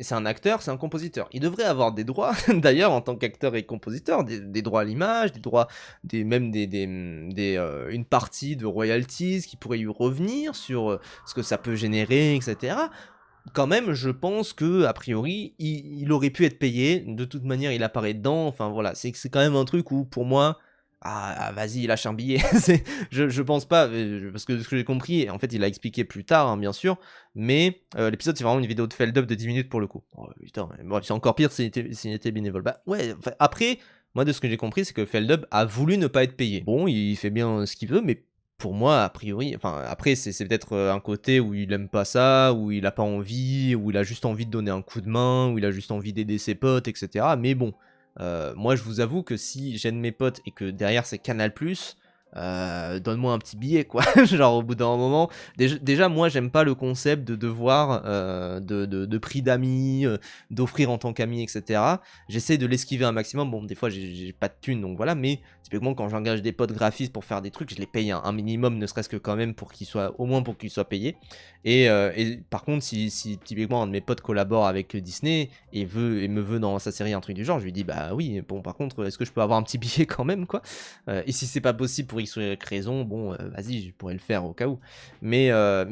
[SPEAKER 1] un acteur, c'est un compositeur. Il devrait avoir des droits, d'ailleurs, en tant qu'acteur et compositeur, des droits à l'image, des droits, une partie de royalties qui pourrait lui revenir sur ce que ça peut générer, etc. Quand même, je pense que a priori, il aurait pu être payé. De toute manière, il apparaît dedans. Enfin voilà, c'est quand même un truc où, pour moi. Vas-y, lâche un billet. je pense pas, parce que de ce que j'ai compris, en fait, il a expliqué plus tard, hein, bien sûr, mais l'épisode, c'est vraiment une vidéo de Feldup de 10 minutes pour le coup. Oh, putain, bon, c'est encore pire s'il était bénévole. Bah ouais, après, moi, de ce que j'ai compris, c'est que Feldup a voulu ne pas être payé. Bon, il fait bien ce qu'il veut, mais pour moi, a priori, enfin, après, c'est peut-être un côté où il aime pas ça, où il a pas envie, où il a juste envie de donner un coup de main, où il a juste envie d'aider ses potes, etc. Mais bon. Moi je vous avoue que si j'aide mes potes et que derrière c'est Canal+, donne-moi un petit billet quoi. Genre au bout d'un moment, déjà moi j'aime pas le concept de devoir de prix d'amis, d'offrir en tant qu'ami, etc. J'essaie de l'esquiver un maximum. Bon, des fois j'ai pas de thunes donc voilà, mais typiquement quand j'engage des potes graphistes pour faire des trucs, je les paye un minimum, ne serait-ce que quand même pour qu'ils soient, au moins pour qu'ils soient payés. Et par contre, si typiquement un de mes potes collabore avec Disney et me veut dans sa série un truc du genre, je lui dis bah oui, bon par contre, est-ce que je peux avoir un petit billet quand même quoi. Et si c'est pas possible pour X ou Y raison, bon vas-y, je pourrais le faire au cas où. Mais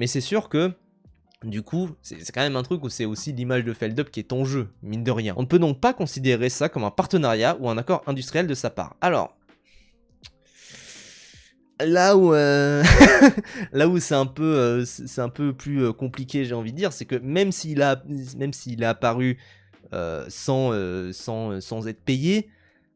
[SPEAKER 1] c'est sûr que du coup, c'est quand même un truc où c'est aussi l'image de Feldup qui est en jeu, mine de rien. On ne peut donc pas considérer ça comme un partenariat ou un accord industriel de sa part. Alors, là où, là où c'est un peu plus compliqué, j'ai envie de dire, c'est que même s'il a apparu sans être payé,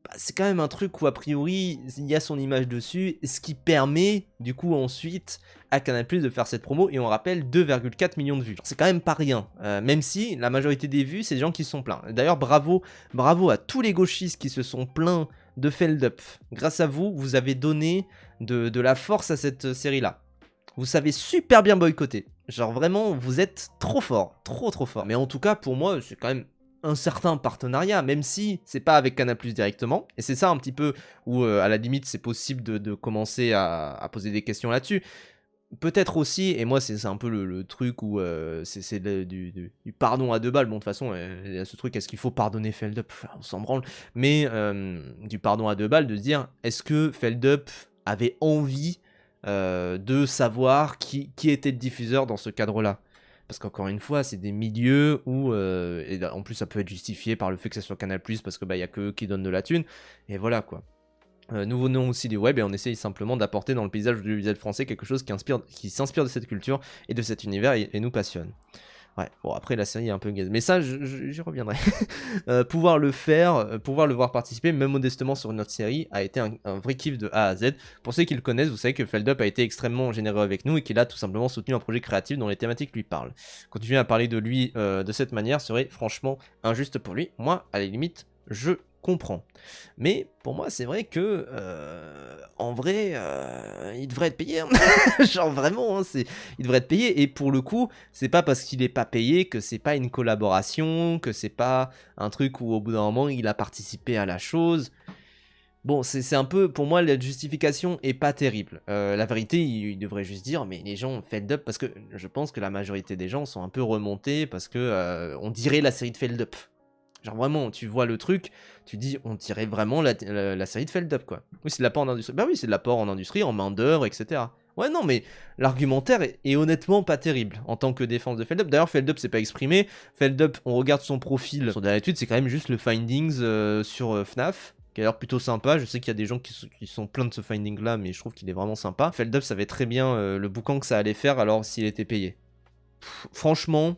[SPEAKER 1] bah, c'est quand même un truc où a priori il y a son image dessus, ce qui permet du coup ensuite à Canal+ de faire cette promo, et on rappelle 2,4 millions de vues. C'est quand même pas rien, même si la majorité des vues c'est des gens qui se sont plaints. D'ailleurs bravo à tous les gauchistes qui se sont plaints de Feldup. Grâce à vous, vous avez donné de la force à cette série là. Vous savez super bien boycotter. Genre vraiment, vous êtes trop fort, trop fort. Mais en tout cas, pour moi, c'est quand même un certain partenariat, même si c'est pas avec Canal+ directement. Et c'est ça un petit peu où, à la limite, c'est possible de commencer à poser des questions là-dessus. Peut-être aussi, et moi c'est un peu le truc où c'est du pardon à deux balles. Bon, de toute façon, il y a ce truc, est-ce qu'il faut pardonner Feldup? On s'en branle. Mais du pardon à deux balles, de se dire, est-ce que Feldup avait envie de savoir qui était le diffuseur dans ce cadre-là? Parce qu'encore une fois, c'est des milieux où, et en plus ça peut être justifié par le fait que ça soit Canal+, parce que y a que eux qui donnent de la thune, et voilà quoi. Nous venons aussi du web et on essaye simplement d'apporter dans le paysage audiovisuel français quelque chose qui s'inspire de cette culture et de cet univers et nous passionne. Ouais, bon après la série est un peu gaze, mais ça j'y reviendrai. Pouvoir le faire, pouvoir le voir participer, même modestement sur une autre série, a été un vrai kiff de A à Z. Pour ceux qui le connaissent, vous savez que Feldup a été extrêmement généreux avec nous et qu'il a tout simplement soutenu un projet créatif dont les thématiques lui parlent. Continuer à parler de lui de cette manière serait franchement injuste pour lui. Moi, à la limite, je comprends. Mais pour moi, c'est vrai que en vrai, il devrait être payé. Hein. Genre vraiment, hein, il devrait être payé. Et pour le coup, c'est pas parce qu'il est pas payé que c'est pas une collaboration, que c'est pas un truc où au bout d'un moment il a participé à la chose. Bon, c'est un peu, pour moi, la justification est pas terrible. La vérité, il devrait juste dire, mais les gens Feldup, parce que je pense que la majorité des gens sont un peu remontés parce que on dirait la série de Feldup. Genre vraiment, tu vois le truc, tu dis, on dirait vraiment la série de Feldup, quoi. Oui, c'est de l'apport en industrie. Bah oui, c'est de l'apport en industrie, en main d'œuvre, etc. Ouais, non, mais l'argumentaire est honnêtement pas terrible en tant que défense de Feldup. D'ailleurs, Feldup c'est pas exprimé. Feldup, on regarde son profil. Son dernière étude, c'est quand même juste le findings sur FNAF, qui a l'air plutôt sympa. Je sais qu'il y a des gens qui sont pleins de ce finding là, mais je trouve qu'il est vraiment sympa. Feldup savait très bien le boucan que ça allait faire alors s'il était payé. Franchement,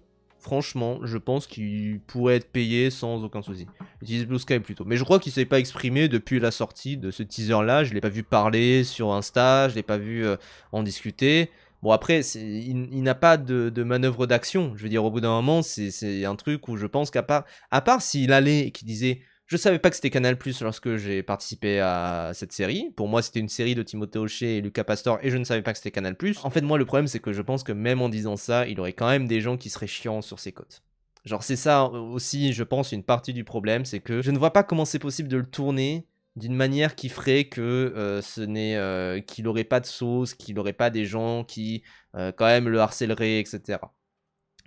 [SPEAKER 1] je pense qu'il pourrait être payé sans aucun souci. Utilise Blue Sky plutôt. Mais je crois qu'il ne s'est pas exprimé depuis la sortie de ce teaser là. Je l'ai pas vu parler sur Insta, je l'ai pas vu en discuter. Bon après, il n'a pas de manœuvre d'action. Je veux dire, au bout d'un moment, c'est un truc où je pense à part s'il allait et qu'il disait: «Je savais pas que c'était Canal+ lorsque j'ai participé à cette série. Pour moi, c'était une série de Timothée Hochet et Lucas Pastor et je ne savais pas que c'était Canal+». En fait, moi, le problème, c'est que je pense que même en disant ça, il aurait quand même des gens qui seraient chiants sur ses côtes. Genre, c'est ça aussi, je pense, une partie du problème, c'est que je ne vois pas comment c'est possible de le tourner d'une manière qui ferait que qu'il aurait pas de sauce, qu'il aurait pas des gens qui quand même le harcèleraient, etc.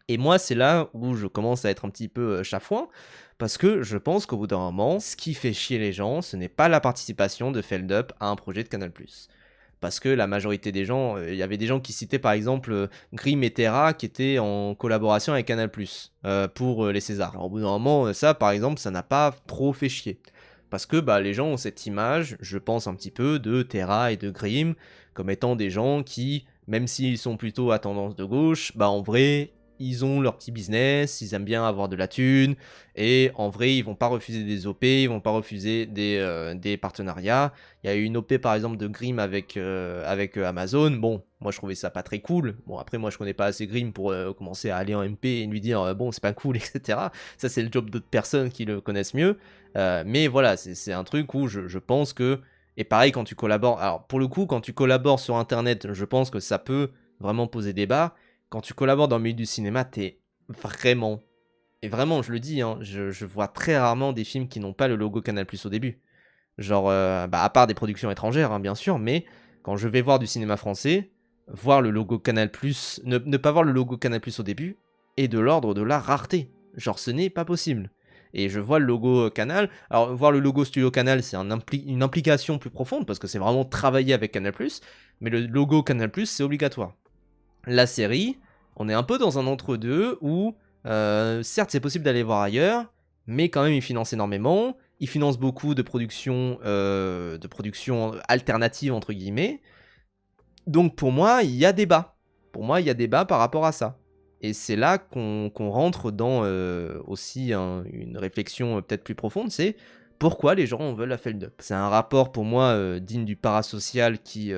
[SPEAKER 1] Et moi, c'est là où je commence à être un petit peu chafouin, parce que je pense qu'au bout d'un moment, ce qui fait chier les gens, ce n'est pas la participation de Feldup à un projet de Canal+. Parce que la majorité des gens, il y avait des gens qui citaient par exemple Grimm et Terra qui étaient en collaboration avec Canal+, pour les Césars. Alors, au bout d'un moment, ça par exemple, ça n'a pas trop fait chier. Parce que bah, les gens ont cette image, je pense un petit peu, de Terra et de Grimm comme étant des gens qui, même s'ils sont plutôt à tendance de gauche, bah en vrai, ils ont leur petit business, ils aiment bien avoir de la thune, et en vrai, ils vont pas refuser des OP, ils vont pas refuser des partenariats. Il y a eu une OP par exemple de Grimm avec Amazon. Bon, moi je trouvais ça pas très cool. Bon, après, moi je connais pas assez Grimm pour commencer à aller en MP et lui dire bon, c'est pas cool, etc. Ça, c'est le job d'autres personnes qui le connaissent mieux. Mais voilà, c'est un truc où je pense que. Et pareil, quand tu collabores. Alors, pour le coup, quand tu collabores sur internet, je pense que ça peut vraiment poser débat. Quand tu collabores dans le milieu du cinéma, t'es vraiment. Et vraiment, je le dis, hein, je vois très rarement des films qui n'ont pas le logo Canal+ au début. Genre, bah, à part des productions étrangères, hein, bien sûr, mais quand je vais voir du cinéma français, voir le logo Canal+, ne pas voir le logo Canal+ au début, est de l'ordre de la rareté. Genre, ce n'est pas possible. Et je vois le logo Canal. Alors, voir le logo Studio Canal, c'est une implication plus profonde, parce que c'est vraiment travailler avec Canal+, mais le logo Canal+, c'est obligatoire. La série, on est un peu dans un entre-deux où, certes, c'est possible d'aller voir ailleurs, mais quand même, ils financent énormément. Ils financent beaucoup de productions alternatives, entre guillemets. Donc, pour moi, il y a débat. Pour moi, il y a débat par rapport à ça. Et c'est là qu'on rentre dans aussi une réflexion peut-être plus profonde, c'est pourquoi les gens veulent la Feldup. C'est un rapport pour moi digne du parasocial qui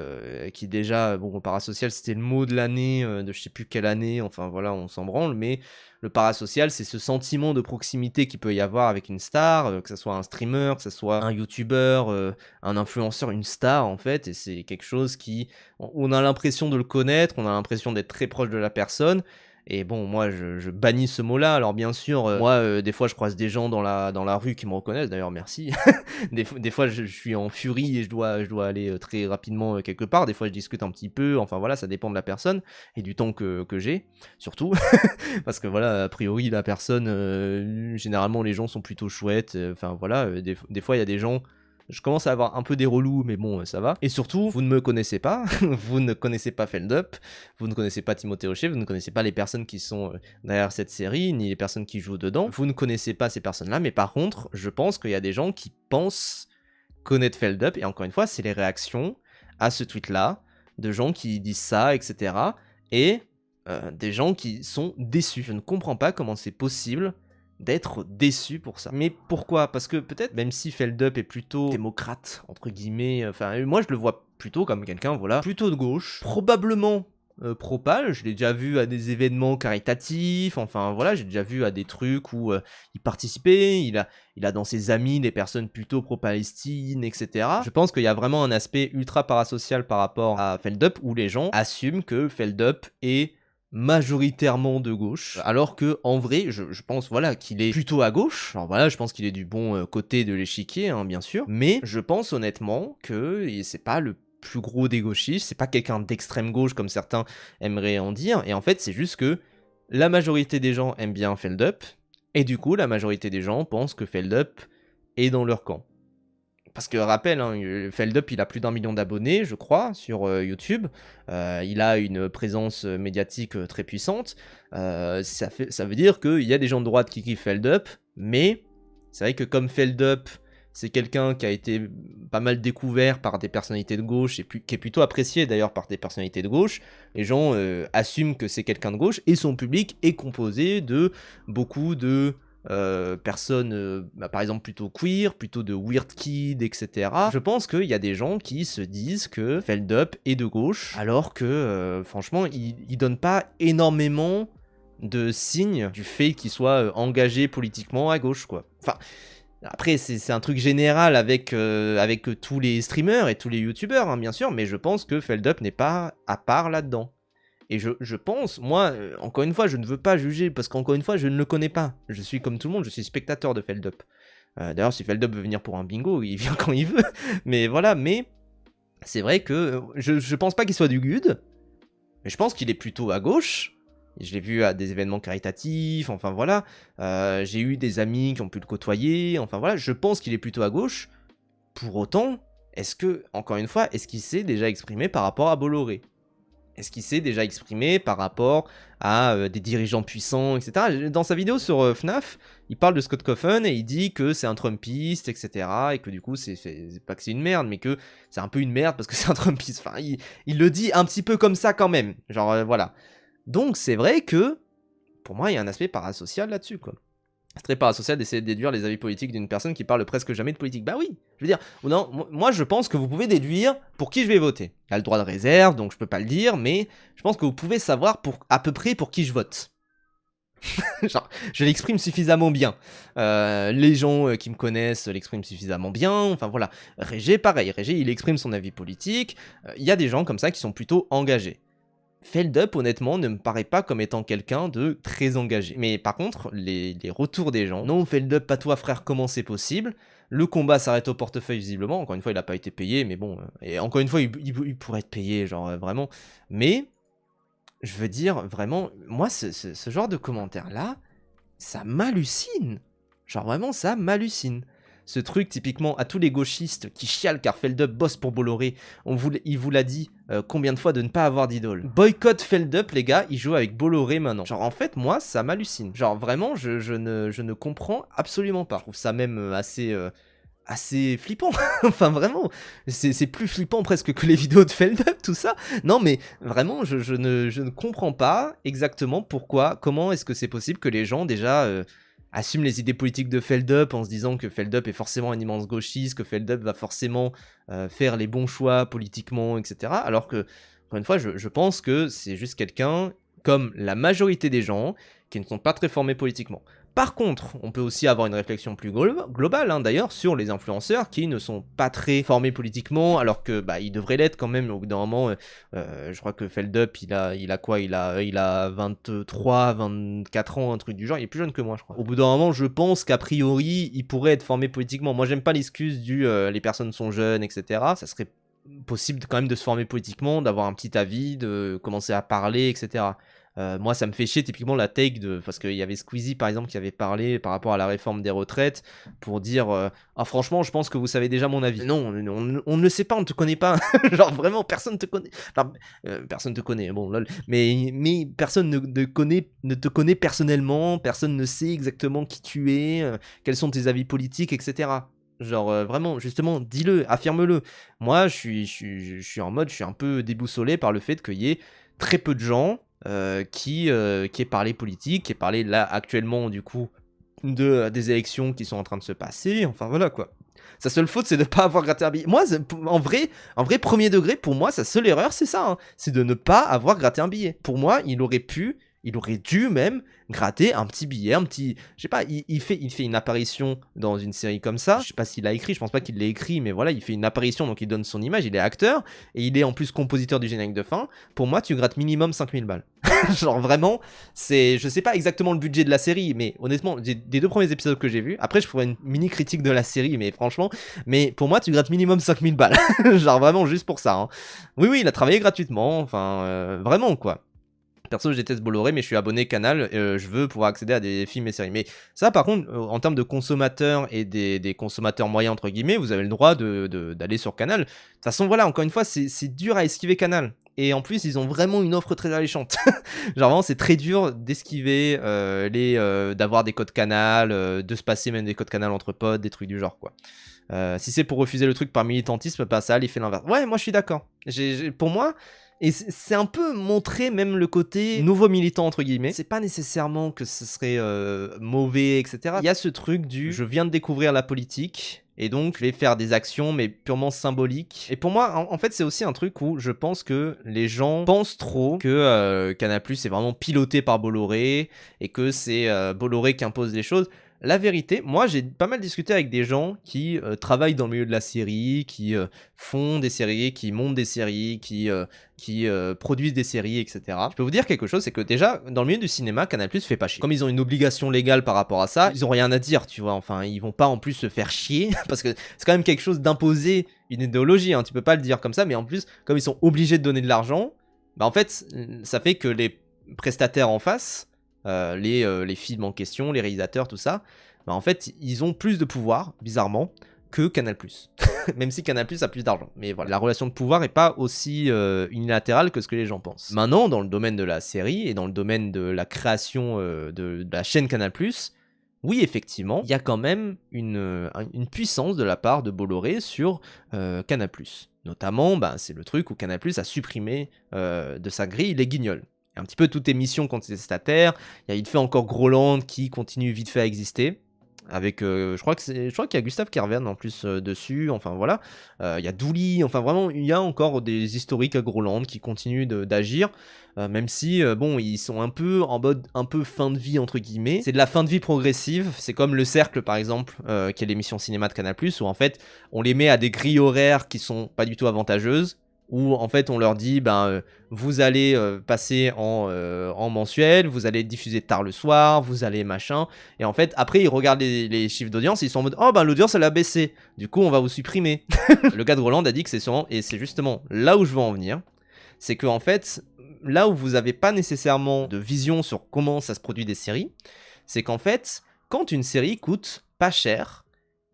[SPEAKER 1] déjà, bon, parasocial c'était le mot de l'année, de je sais plus quelle année, enfin voilà, on s'en branle, mais le parasocial c'est ce sentiment de proximité qu'il peut y avoir avec une star, que ce soit un streamer, que ce soit un youtubeur, un influenceur, une star en fait, et c'est quelque chose qui, on a l'impression de le connaître, on a l'impression d'être très proche de la personne. Et bon, moi, je bannis ce mot-là. Alors, bien sûr, moi, des fois, je croise des gens dans la rue qui me reconnaissent. D'ailleurs, merci. Des fois, je suis en furie et je dois aller très rapidement quelque part. Des fois, je discute un petit peu. Enfin, voilà, ça dépend de la personne et du temps que j'ai, surtout. Parce que, voilà, a priori, la personne, généralement, les gens sont plutôt chouettes. Enfin, voilà, des fois, il y a des gens. Je commence à avoir un peu des relous, mais bon, ça va. Et surtout, vous ne me connaissez pas, vous ne connaissez pas Feldup, vous ne connaissez pas Timothée Hochet, vous ne connaissez pas les personnes qui sont derrière cette série, ni les personnes qui jouent dedans. Vous ne connaissez pas ces personnes-là, mais par contre, je pense qu'il y a des gens qui pensent connaître Feldup, et encore une fois, c'est les réactions à ce tweet-là, de gens qui disent ça, etc. Et des gens qui sont déçus. Je ne comprends pas comment c'est possible d'être déçu pour ça. Mais pourquoi? Parce que peut-être, même si Feldup est plutôt démocrate, entre guillemets, enfin, moi je le vois plutôt comme quelqu'un, voilà, plutôt de gauche, probablement pro-pal, je l'ai déjà vu à des événements caritatifs, enfin voilà, j'ai déjà vu à des trucs où il participait, il a dans ses amis des personnes plutôt pro-Palestine, etc. Je pense qu'il y a vraiment un aspect ultra parasocial par rapport à Feldup, où les gens assument que Feldup est majoritairement de gauche, alors que en vrai, je pense voilà qu'il est plutôt à gauche. Alors voilà, je pense qu'il est du bon côté de l'échiquier, hein, bien sûr, mais je pense honnêtement que c'est pas le plus gros des gauchistes, c'est pas quelqu'un d'extrême gauche comme certains aimeraient en dire, et en fait c'est juste que la majorité des gens aiment bien Feldup, et du coup la majorité des gens pensent que Feldup est dans leur camp. Parce que rappel, hein, Feldup, il a plus d'1 million d'abonnés, je crois, sur YouTube. Il a une présence médiatique très puissante. Ça veut dire qu'il y a des gens de droite qui kiffent Feldup, mais c'est vrai que comme Feldup, c'est quelqu'un qui a été pas mal découvert par des personnalités de gauche, et qui est plutôt apprécié d'ailleurs par des personnalités de gauche, les gens assument que c'est quelqu'un de gauche, et son public est composé de beaucoup de personnes, par exemple plutôt queer, plutôt de weird kid, etc. Je pense qu'il y a des gens qui se disent que Feldup est de gauche, alors que franchement, il donne pas énormément de signes du fait qu'il soit engagé politiquement à gauche, quoi. Enfin, après, c'est un truc général avec tous les streamers et tous les youtubeurs, hein, bien sûr, mais je pense que Feldup n'est pas à part là-dedans. Et je pense, moi, encore une fois, je ne veux pas juger, parce qu'encore une fois, je ne le connais pas. Je suis comme tout le monde, je suis spectateur de Feldup. D'ailleurs, si Feldup veut venir pour un bingo, il vient quand il veut. Mais voilà, mais c'est vrai que je pense pas qu'il soit du good, mais je pense qu'il est plutôt à gauche. Je l'ai vu à des événements caritatifs, enfin voilà. J'ai eu des amis qui ont pu le côtoyer, enfin voilà. Je pense qu'il est plutôt à gauche. Pour autant, est-ce que, encore une fois, est-ce qu'il s'est déjà exprimé par rapport à Bolloré? Est-ce qu'il s'est déjà exprimé par rapport à des dirigeants puissants, etc. Dans sa vidéo sur FNAF, il parle de Scott Coffen et il dit que c'est un Trumpiste, etc. Et que du coup, c'est pas que c'est une merde, mais que c'est un peu une merde parce que c'est un Trumpiste. Enfin, il le dit un petit peu comme ça quand même. Genre, voilà. Donc, c'est vrai que, pour moi, il y a un aspect parasocial là-dessus, quoi. C'est très parasocial d'essayer de déduire les avis politiques d'une personne qui parle presque jamais de politique. Bah oui, je veux dire, non, moi je pense que vous pouvez déduire pour qui je vais voter. Il y a le droit de réserve, donc je peux pas le dire, mais je pense que vous pouvez savoir à peu près pour qui je vote. Genre, je l'exprime suffisamment bien. Les gens qui me connaissent l'expriment suffisamment bien. Enfin voilà. Régé, pareil. Régé, il exprime son avis politique. Il y a des gens comme ça qui sont plutôt engagés. Feldup, honnêtement, ne me paraît pas comme étant quelqu'un de très engagé. Mais par contre, les retours des gens, non, Feldup, pas toi frère, comment c'est possible? Le combat s'arrête au portefeuille visiblement, encore une fois, il n'a pas été payé, mais bon, et encore une fois, il pourrait être payé, genre, vraiment. Mais, je veux dire, vraiment, moi, ce genre de commentaires-là, ça m'hallucine. Genre, vraiment, ça m'hallucine. Ce truc, typiquement, à tous les gauchistes qui chialent car Feldup bosse pour Bolloré, il vous l'a dit combien de fois de ne pas avoir d'idole. Boycott Feldup, les gars, il joue avec Bolloré maintenant. Genre, en fait, moi, ça m'hallucine. Genre, vraiment, je ne comprends absolument pas. Je trouve ça même assez flippant. Enfin, vraiment, c'est plus flippant presque que les vidéos de Feldup, tout ça. Non, mais vraiment, je ne comprends pas exactement pourquoi, comment est-ce que c'est possible que les gens, déjà... assume les idées politiques de Feldup en se disant que Feldup est forcément un immense gauchiste, que Feldup va forcément faire les bons choix politiquement, etc. Alors que, encore une fois, je pense que c'est juste quelqu'un, comme la majorité des gens, qui ne sont pas très formés politiquement. Par contre, on peut aussi avoir une réflexion plus globale, hein, d'ailleurs, sur les influenceurs qui ne sont pas très formés politiquement, alors que ils devraient l'être quand même. Au bout d'un moment, je crois que Feldup, il a quoi? Il a 23, 24 ans, un truc du genre. Il est plus jeune que moi, je crois. Au bout d'un moment, je pense qu'a priori, il pourrait être formé politiquement. Moi, j'aime pas l'excuse du les personnes sont jeunes, etc. Ça serait possible quand même de se former politiquement, d'avoir un petit avis, de commencer à parler, etc. Moi, ça me fait chier typiquement la take parce qu'il y avait Squeezie par exemple qui avait parlé par rapport à la réforme des retraites pour dire ah franchement je pense que vous savez déjà mon avis. Non, on ne le sait pas, on ne te connaît pas. Genre vraiment personne te connaît. Enfin, personne te connaît, bon lol. Mais personne ne te connaît personnellement, personne ne sait exactement qui tu es, quels sont tes avis politiques, etc. Genre vraiment, justement, dis-le, affirme-le. Moi, je suis en mode, je suis un peu déboussolé par le fait qu'il y ait très peu de gens qui aient parlé politique, qui aient parlé là actuellement du coup des élections qui sont en train de se passer. Enfin voilà quoi. Sa seule faute, c'est de ne pas avoir gratté un billet. Moi, en vrai, premier degré, pour moi, sa seule erreur, c'est ça. Hein. C'est de ne pas avoir gratté un billet. Pour moi, il aurait dû même gratter un petit billet, un petit... Je sais pas, il fait une apparition dans une série comme ça. Je sais pas s'il l'a écrit, je pense pas qu'il l'ait écrit, mais voilà, il fait une apparition, donc il donne son image, il est acteur, et il est en plus compositeur du générique de fin. Pour moi, tu grattes minimum 5000 balles. Genre vraiment, je sais pas exactement le budget de la série, mais honnêtement, des 2 premiers épisodes que j'ai vus, après je ferai une mini critique de la série, mais franchement, mais pour moi, tu grattes minimum 5000 balles. Genre vraiment juste pour ça. Hein. Oui, il a travaillé gratuitement, enfin, vraiment quoi. Perso, je déteste Bolloré, mais je suis abonné Canal, je veux pouvoir accéder à des films et séries. Mais ça, par contre, en termes de consommateurs et des consommateurs moyens, entre guillemets, vous avez le droit d'aller sur Canal. De toute façon, voilà, encore une fois, c'est dur à esquiver Canal. Et en plus, ils ont vraiment une offre très alléchante. Genre vraiment, c'est très dur d'esquiver, d'avoir des codes Canal, de se passer même des codes Canal entre potes, des trucs du genre, quoi. Si c'est pour refuser le truc par militantisme, ça, il fait l'inverse. Ouais, moi, je suis d'accord. Pour moi... Et c'est un peu montrer même le côté nouveau militant entre guillemets. C'est pas nécessairement que ce serait mauvais, etc. Il y a ce truc du je viens de découvrir la politique et donc je vais faire des actions mais purement symboliques. Et pour moi, en fait, c'est aussi un truc où je pense que les gens pensent trop que Canal+ est vraiment piloté par Bolloré et que c'est Bolloré qui impose les choses. La vérité, moi j'ai pas mal discuté avec des gens qui travaillent dans le milieu de la série, qui font des séries, qui montent des séries, qui produisent des séries, etc. Je peux vous dire quelque chose, c'est que déjà, dans le milieu du cinéma, Canal+ fait pas chier. Comme ils ont une obligation légale par rapport à ça, ils ont rien à dire, tu vois. Enfin, ils vont pas en plus se faire chier, parce que c'est quand même quelque chose d'imposer une idéologie, hein. Tu peux pas le dire comme ça, mais en plus, comme ils sont obligés de donner de l'argent, bah en fait, ça fait que les prestataires en face, les films en question, les réalisateurs, tout ça, bah en fait, ils ont plus de pouvoir, bizarrement, que Canal+. Même si Canal+ a plus d'argent. Mais voilà, la relation de pouvoir est pas aussi unilatérale que ce que les gens pensent. Maintenant, dans le domaine de la série et dans le domaine de la création de la chaîne Canal+, oui, effectivement, il y a quand même une puissance de la part de Bolloré sur Canal+. Notamment, bah, c'est le truc où Canal+ a supprimé de sa grille les Guignols. Un petit peu toutes les missions contestataires. Il y a vite fait encore Groland qui continue vite fait à exister. Avec, je crois qu'il y a Gustave Kervern en plus dessus, enfin voilà. Il y a Dooley, enfin vraiment, il y a encore des historiques à Groland qui continuent d'agir. Même si, bon, ils sont un peu en mode un peu fin de vie, entre guillemets. C'est de la fin de vie progressive. C'est comme Le Cercle, par exemple, qui est l'émission cinéma de Canal+, où en fait, on les met à des grilles horaires qui sont pas du tout avantageuses. Où en fait on leur dit vous allez passer en mensuel, vous allez diffuser tard le soir, vous allez machin, et en fait après ils regardent les chiffres d'audience, ils sont en mode oh l'audience elle a baissé, du coup on va vous supprimer. Le gars de Roland a dit que c'est sûrement, et c'est justement là où je veux en venir, c'est que en fait là où vous avez pas nécessairement de vision sur comment ça se produit des séries, c'est qu'en fait quand une série coûte pas cher,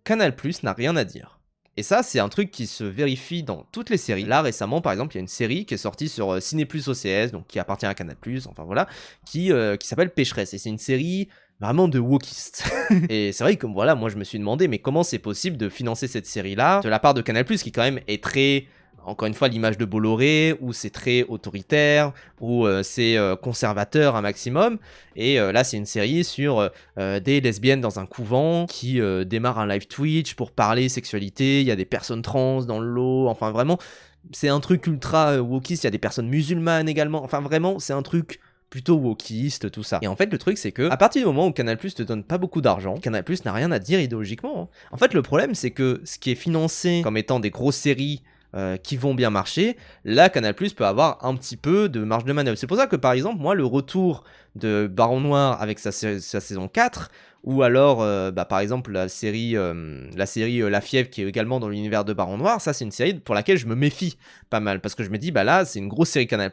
[SPEAKER 1] Canal+ n'a rien à dire. Et ça, c'est un truc qui se vérifie dans toutes les séries. Là, récemment, par exemple, il y a une série qui est sortie sur Ciné+ OCS, donc qui appartient à Canal+, enfin voilà, qui s'appelle Pécheresse. Et c'est une série vraiment de wokistes. Et c'est vrai que voilà, moi je me suis demandé, mais comment c'est possible de financer cette série-là de la part de Canal+, qui quand même est très... Encore une fois, l'image de Bolloré, où c'est très autoritaire, où c'est conservateur un maximum. Et là, c'est une série sur des lesbiennes dans un couvent qui démarrent un live Twitch pour parler sexualité. Il y a des personnes trans dans le lot. Enfin, vraiment, c'est un truc ultra wokiste. Il y a des personnes musulmanes également. Enfin, vraiment, c'est un truc plutôt wokiste, tout ça. Et en fait, le truc, c'est que à partir du moment où Canal+ te donne pas beaucoup d'argent, Canal+ n'a rien à dire idéologiquement, hein. En fait, le problème, c'est que ce qui est financé comme étant des grosses séries qui vont bien marcher, là Canal+ peut avoir un petit peu de marge de manœuvre. C'est pour ça que par exemple moi le retour de Baron Noir avec sa saison 4, ou alors par exemple la série La Fièvre qui est également dans l'univers de Baron Noir, ça c'est une série pour laquelle je me méfie pas mal, parce que je me dis là c'est une grosse série Canal+,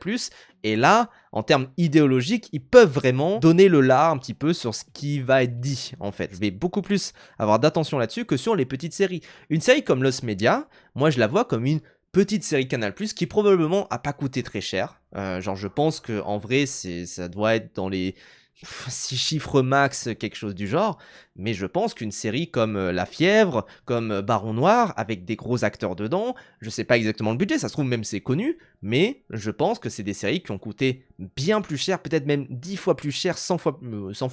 [SPEAKER 1] et là en termes idéologiques ils peuvent vraiment donner le là un petit peu sur ce qui va être dit en fait. Je vais beaucoup plus avoir d'attention là-dessus que sur les petites séries. Une série comme Lost Media, moi je la vois comme une petite série Canal+, qui probablement a pas coûté très cher. Genre je pense que en vrai ça doit être dans les 6 chiffres max, quelque chose du genre, mais je pense qu'une série comme La Fièvre, comme Baron Noir, avec des gros acteurs dedans, je sais pas exactement le budget, ça se trouve même c'est connu, mais je pense que c'est des séries qui ont coûté bien plus cher, peut-être même 10 fois plus cher, 100 fois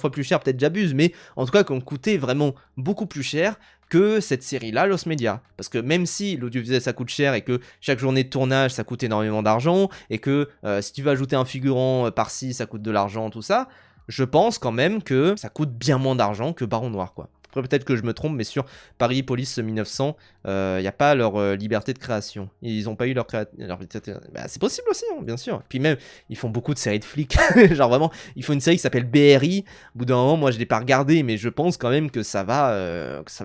[SPEAKER 1] plus cher, peut-être j'abuse, mais en tout cas qui ont coûté vraiment beaucoup plus cher que cette série-là, Lost Media. Parce que même si l'audiovisuel ça coûte cher et que chaque journée de tournage ça coûte énormément d'argent, et que si tu veux ajouter un figurant par-ci ça coûte de l'argent, tout ça, je pense quand même que ça coûte bien moins d'argent que Baron Noir, quoi. Après, peut-être que je me trompe, mais sur Paris Police 1900, il n'y a pas leur liberté de création. Ils n'ont pas eu leur c'est possible aussi, hein, bien sûr. Puis même, ils font beaucoup de séries de flics. Genre vraiment, ils font une série qui s'appelle BRI. Au bout d'un moment, moi, je ne l'ai pas regardé, mais je pense quand même que ça va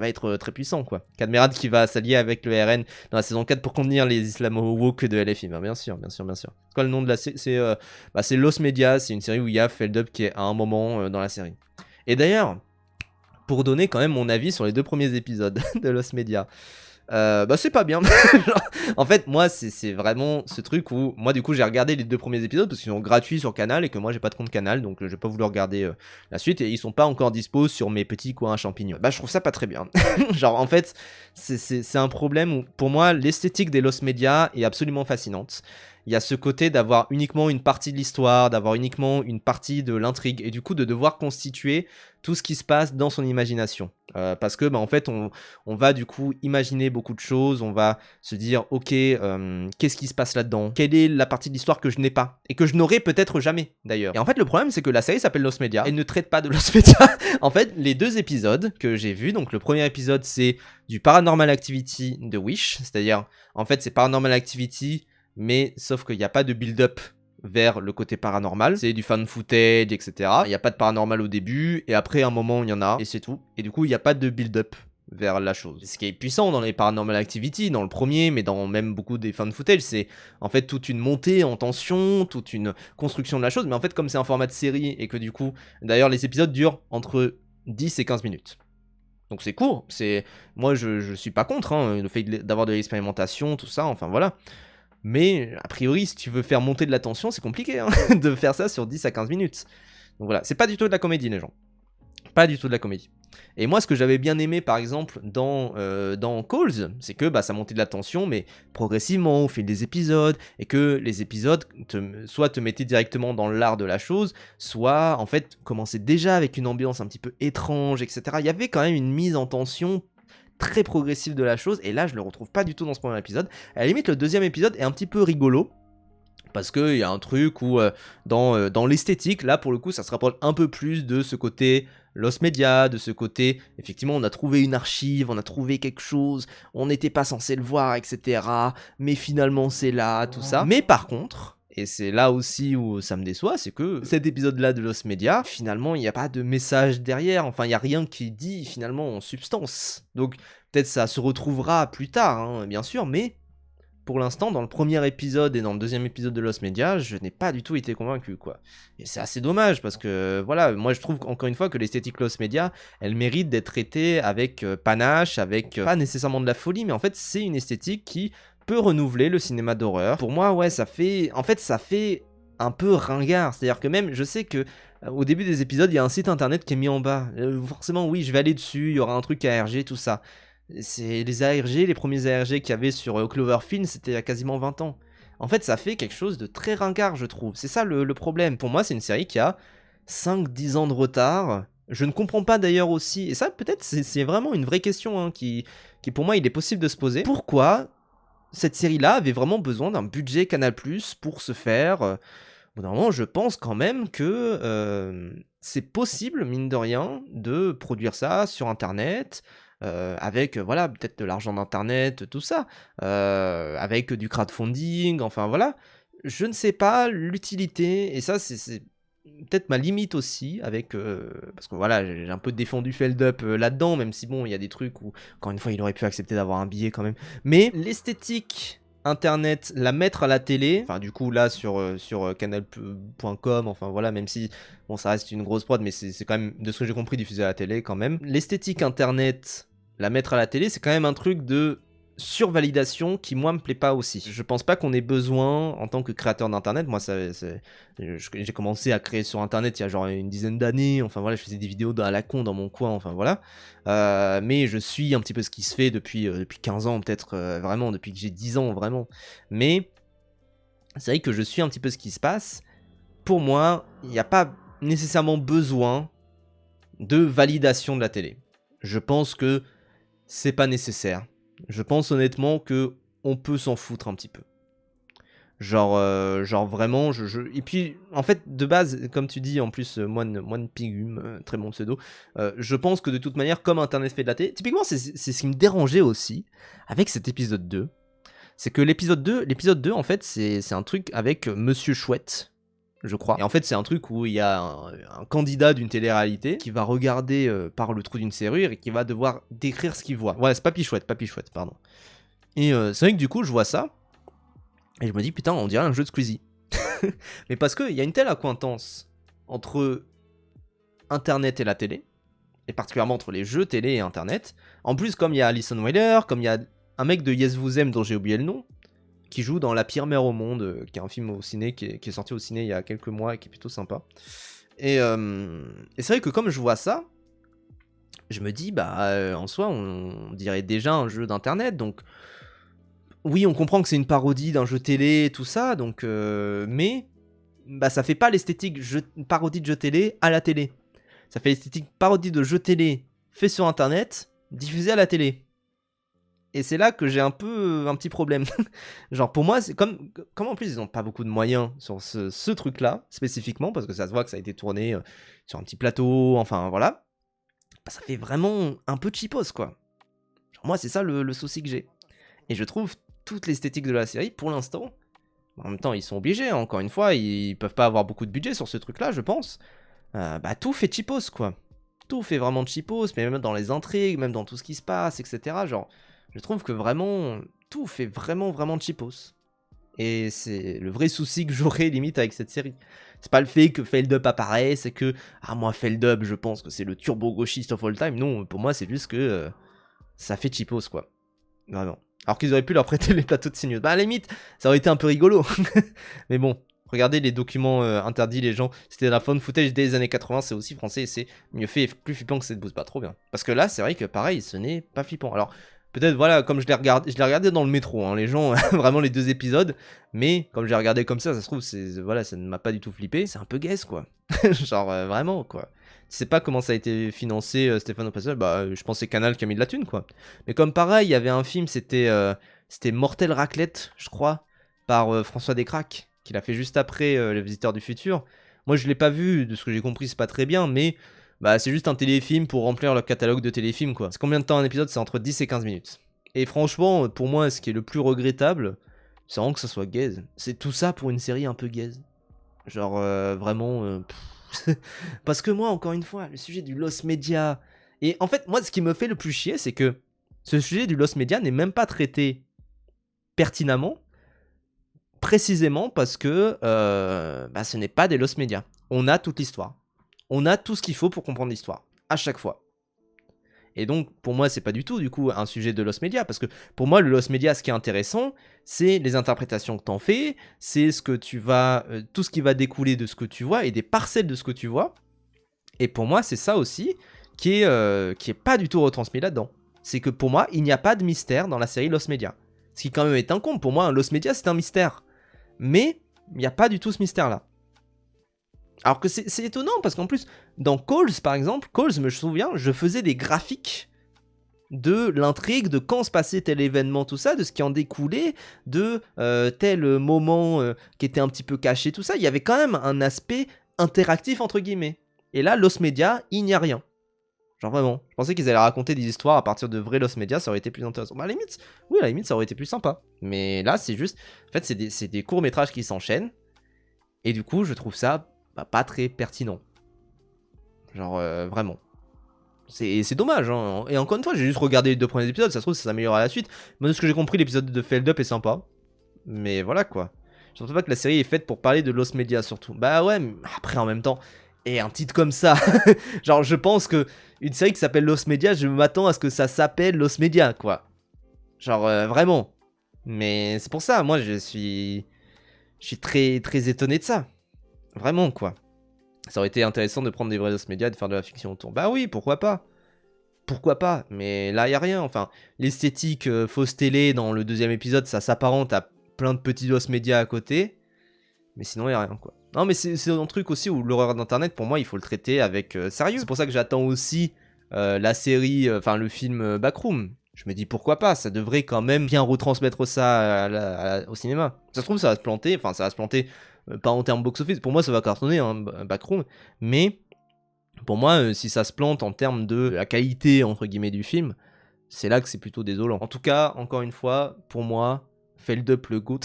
[SPEAKER 1] être très puissant, quoi. Cadmerade qui va s'allier avec le RN dans la saison 4 pour contenir les islamo-woke de LFI. Ben, bien sûr. C'est quoi le nom de la série? C'est Lost Media, c'est une série où il y a Feldup qui est à un moment dans la série. Et d'ailleurs, pour donner quand même mon avis sur les 2 premiers épisodes de Lost Media, c'est pas bien. En fait, moi, c'est vraiment ce truc où, moi, du coup, j'ai regardé les 2 premiers épisodes parce qu'ils sont gratuits sur Canal et que moi, j'ai pas de compte Canal, donc je vais pas vouloir regarder la suite, et ils sont pas encore dispo sur mes petits coins champignons. Je trouve ça pas très bien. Genre, en fait, c'est un problème où, pour moi, l'esthétique des Lost Media est absolument fascinante. il y a ce côté d'avoir uniquement une partie de l'histoire, d'avoir uniquement une partie de l'intrigue, et du coup de devoir constituer tout ce qui se passe dans son imagination. Parce que en fait on va du coup imaginer beaucoup de choses, on va se dire ok, qu'est-ce qui se passe là-dedans, quelle est la partie de l'histoire que je n'ai pas, et que je n'aurai peut-être jamais d'ailleurs. Et en fait le problème c'est que la série s'appelle Lost Media, elle ne traite pas de Lost Media. En fait les 2 épisodes que j'ai vus, donc le premier épisode c'est du Paranormal Activity de Wish, c'est-à-dire en fait c'est Paranormal Activity, mais sauf qu'il n'y a pas de build-up vers le côté paranormal, c'est du fan footage, etc. Il n'y a pas de paranormal au début, et après, à un moment, il y en a, et c'est tout. Et du coup, il n'y a pas de build-up vers la chose. Ce qui est puissant dans les Paranormal Activity, dans le premier, mais dans même beaucoup des fan footage, c'est en fait toute une montée en tension, toute une construction de la chose, mais en fait, comme c'est un format de série, et que du coup, d'ailleurs, les épisodes durent entre 10 et 15 minutes. Donc c'est court, moi je suis pas contre, hein, le fait d'avoir de l'expérimentation, tout ça, enfin voilà. Mais a priori, si tu veux faire monter de la tension, c'est compliqué hein, de faire ça sur 10 à 15 minutes. Donc voilà, c'est pas du tout de la comédie, les gens. Pas du tout de la comédie. Et moi, ce que j'avais bien aimé, par exemple, dans Calls, c'est que ça montait de la tension, mais progressivement, au fil des épisodes, et que les épisodes soit te mettaient directement dans l'art de la chose, soit, en fait, commençaient déjà avec une ambiance un petit peu étrange, etc. Il y avait quand même une mise en tension très progressive de la chose, et là je le retrouve pas du tout dans ce premier épisode. À la limite, le deuxième épisode est un petit peu rigolo, parce qu'il y a un truc où dans l'esthétique, là pour le coup ça se rapproche un peu plus de ce côté Lost Media, de ce côté, effectivement on a trouvé une archive, on a trouvé quelque chose, on n'était pas censé le voir, etc. Mais finalement c'est là, tout ça. Mais par contre, et c'est là aussi où ça me déçoit, c'est que cet épisode-là de Lost Media, finalement, il n'y a pas de message derrière, enfin, il n'y a rien qui dit finalement en substance. Donc, peut-être ça se retrouvera plus tard, hein, bien sûr, mais pour l'instant, dans le premier épisode et dans le deuxième épisode de Lost Media, je n'ai pas du tout été convaincu, quoi. Et c'est assez dommage, parce que, voilà, moi je trouve encore une fois que l'esthétique Lost Media, elle mérite d'être traitée avec panache, avec pas nécessairement de la folie, mais en fait, c'est une esthétique qui peut renouveler le cinéma d'horreur. Pour moi, ouais, ça fait un peu ringard. C'est-à-dire que même, je sais que au début des épisodes, il y a un site internet qui est mis en bas. Forcément, oui, je vais aller dessus, il y aura un truc ARG, tout ça. C'est les ARG, les premiers ARG qu'il y avait sur Cloverfield, c'était il y a quasiment 20 ans. En fait, ça fait quelque chose de très ringard, je trouve. C'est ça le problème. Pour moi, c'est une série qui a 5-10 ans de retard. Je ne comprends pas d'ailleurs aussi, et ça peut-être c'est vraiment une vraie question hein, qui pour moi il est possible de se poser. Pourquoi cette série-là avait vraiment besoin d'un budget Canal+ pour se faire. Au bout d'un moment, je pense quand même que c'est possible, mine de rien, de produire ça sur Internet, avec, voilà, peut-être de l'argent d'Internet, tout ça, avec du crowdfunding, enfin voilà. Je ne sais pas l'utilité, et ça, c'est peut-être ma limite aussi, avec parce que voilà, j'ai un peu défendu Feld-Up là-dedans, même si bon, il y a des trucs où, encore une fois, il aurait pu accepter d'avoir un billet quand même. Mais l'esthétique internet, la mettre à la télé, enfin du coup là sur canal.com, enfin voilà, même si bon ça reste une grosse prod, mais c'est quand même, de ce que j'ai compris, diffusé à la télé quand même. L'esthétique internet, la mettre à la télé, c'est quand même un truc de survalidation qui moi me plaît pas aussi. Je pense pas qu'on ait besoin en tant que créateur d'internet. Moi j'ai commencé à créer sur internet il y a genre une dizaine d'années, enfin voilà, je faisais des vidéos à la con dans mon coin, enfin voilà. Mais je suis un petit peu ce qui se fait depuis 15 ans peut-être, vraiment depuis que j'ai 10 ans vraiment. Mais c'est vrai que je suis un petit peu ce qui se passe. Pour moi, il n'y a pas nécessairement besoin de validation de la télé. Je pense que c'est pas nécessaire. Je pense honnêtement que on peut s'en foutre un petit peu. Genre vraiment, et puis en fait de base, comme tu dis en plus, moine Pigume, très bon pseudo, je pense que de toute manière, comme Internet fait de la télé, typiquement c'est ce qui me dérangeait aussi avec cet épisode 2, c'est que l'épisode 2 en fait c'est un truc avec Monsieur Chouette, je crois. Et en fait, c'est un truc où il y a un candidat d'une télé-réalité qui va regarder par le trou d'une serrure et qui va devoir décrire ce qu'il voit. Ouais, c'est Papy Chouette, pardon. Et c'est vrai que du coup, je vois ça, et je me dis, putain, on dirait un jeu de Squeezie. Mais parce qu'il y a une telle accointance entre Internet et la télé, et particulièrement entre les jeux télé et Internet. En plus, comme il y a Alison Wheeler, comme il y a un mec de Yes Vous Aime dont j'ai oublié le nom, qui joue dans La Pire Mère au Monde, qui est un film au ciné, qui est sorti au ciné il y a quelques mois et qui est plutôt sympa. Et c'est vrai que comme je vois ça, je me dis, en soi, on dirait déjà un jeu d'internet, donc oui, on comprend que c'est une parodie d'un jeu télé, tout ça, donc mais bah ça fait pas l'esthétique parodie de jeu télé à la télé. Ça fait l'esthétique parodie de jeu télé fait sur internet, diffusé à la télé. Et c'est là que j'ai un petit problème. Genre pour moi, c'est comme en plus ils ont pas beaucoup de moyens sur ce truc-là spécifiquement parce que ça se voit que ça a été tourné sur un petit plateau, enfin voilà. Bah, ça fait vraiment un peu cheapos quoi. Genre, moi c'est ça le souci que j'ai. Et je trouve toute l'esthétique de la série pour l'instant. En même temps ils sont obligés, hein, encore une fois, ils peuvent pas avoir beaucoup de budget sur ce truc-là, je pense. Bah tout fait cheapos quoi. Tout fait vraiment cheapos, mais même dans les intrigues, même dans tout ce qui se passe, etc. Genre, je trouve que vraiment, tout fait vraiment, vraiment cheapos. Et c'est le vrai souci que j'aurais limite avec cette série. C'est pas le fait que Feldup apparaît, c'est que, ah moi Feldup, je pense que c'est le turbo gauchiste of all time. Non, pour moi c'est juste que ça fait cheapos quoi. Vraiment. Alors qu'ils auraient pu leur prêter les plateaux de signaux. Bah à la limite, ça aurait été un peu rigolo. Mais bon, regardez les documents interdits, les gens. C'était de la found footage des années 80, c'est aussi français et c'est mieux fait et plus flippant que cette bouse. Pas trop bien. Parce que là, c'est vrai que pareil, ce n'est pas flippant. Alors, peut-être, voilà, comme je l'ai regardé dans le métro, hein, les gens, vraiment les 2 épisodes. Mais comme j'ai regardé comme ça se trouve, voilà, ça ne m'a pas du tout flippé. C'est un peu gaze, quoi. Genre, vraiment, quoi. Tu sais pas comment ça a été financé, Stéphane Opasol, bah je pense que c'est Canal qui a mis de la thune, quoi. Mais comme pareil, il y avait un film, c'était Mortel Raclette, je crois, par François Descraques, qu'il a fait juste après Les Visiteurs du Futur. Moi, je l'ai pas vu, de ce que j'ai compris, c'est pas très bien, mais bah c'est juste un téléfilm pour remplir le catalogue de téléfilms, quoi. C'est combien de temps un épisode? C'est entre 10 et 15 minutes. Et franchement, pour moi, ce qui est le plus regrettable, c'est vraiment que ça soit gaze. C'est tout ça pour une série un peu gaze. Genre, vraiment... Parce que moi, encore une fois, le sujet du lost media... Et en fait, moi, ce qui me fait le plus chier, c'est que ce sujet du lost media n'est même pas traité pertinemment, précisément parce que bah, ce n'est pas des lost media. On a toute l'histoire. On a tout ce qu'il faut pour comprendre l'histoire, à chaque fois. Et donc, pour moi, c'est pas du tout, du coup, un sujet de lost media, parce que pour moi, le lost media, ce qui est intéressant, c'est les interprétations que t'en fais, c'est ce que tu vas, tout ce qui va découler de ce que tu vois, et des parcelles de ce que tu vois. Et pour moi, c'est ça aussi qui est pas du tout retransmis là-dedans. C'est que pour moi, il n'y a pas de mystère dans la série Lost Media. Ce qui quand même est un con, pour moi, un Lost Media, c'est un mystère. Mais, il n'y a pas du tout ce mystère-là. Alors que c'est étonnant, parce qu'en plus, dans Calls, par exemple, Calls, je me souviens, je faisais des graphiques de l'intrigue, de quand se passait tel événement, tout ça, de ce qui en découlait, de tel moment qui était un petit peu caché, tout ça. Il y avait quand même un aspect interactif, entre guillemets. Et là, Lost Media, il n'y a rien. Genre vraiment. Je pensais qu'ils allaient raconter des histoires à partir de vrais Lost Media, ça aurait été plus intéressant. Bah à la limite, oui, à la limite, ça aurait été plus sympa. Mais là, c'est juste... En fait, c'est des courts-métrages qui s'enchaînent. Et du coup, je trouve ça pas très pertinent. Genre, vraiment. C'est dommage, hein. Et encore une fois, j'ai juste regardé les 2 premiers épisodes, ça se trouve, ça s'améliore à la suite. Moi, de ce que j'ai compris, l'épisode de Feldup est sympa. Mais voilà, quoi. Je trouve pas que la série est faite pour parler de Lost Media, surtout. Bah ouais, mais après, en même temps... Et un titre comme ça, genre je pense que une série qui s'appelle Lost Media, je m'attends à ce que ça s'appelle Lost Media, quoi. Genre vraiment. Mais c'est pour ça, moi je suis très très étonné de ça. Vraiment, quoi. Ça aurait été intéressant de prendre des vrais Lost Media et de faire de la fiction autour. Bah oui, pourquoi pas. Pourquoi pas. Mais là, y a rien. Enfin, l'esthétique fausse télé dans le 2e épisode, ça s'apparente à plein de petits Lost Media à côté. Mais sinon, y a rien, quoi. Non, mais c'est un truc aussi où l'horreur d'internet, pour moi, il faut le traiter avec sérieux. C'est pour ça que j'attends aussi la série, enfin le film Backroom. Je me dis pourquoi pas, ça devrait quand même bien retransmettre ça au cinéma. Ça se trouve, ça va se planter, enfin ça va se planter pas en termes box-office. Pour moi, ça va cartonner, hein, Backroom. Mais pour moi, si ça se plante en termes de la qualité, entre guillemets, du film, c'est là que c'est plutôt désolant. En tout cas, encore une fois, pour moi, Feldup le GOAT.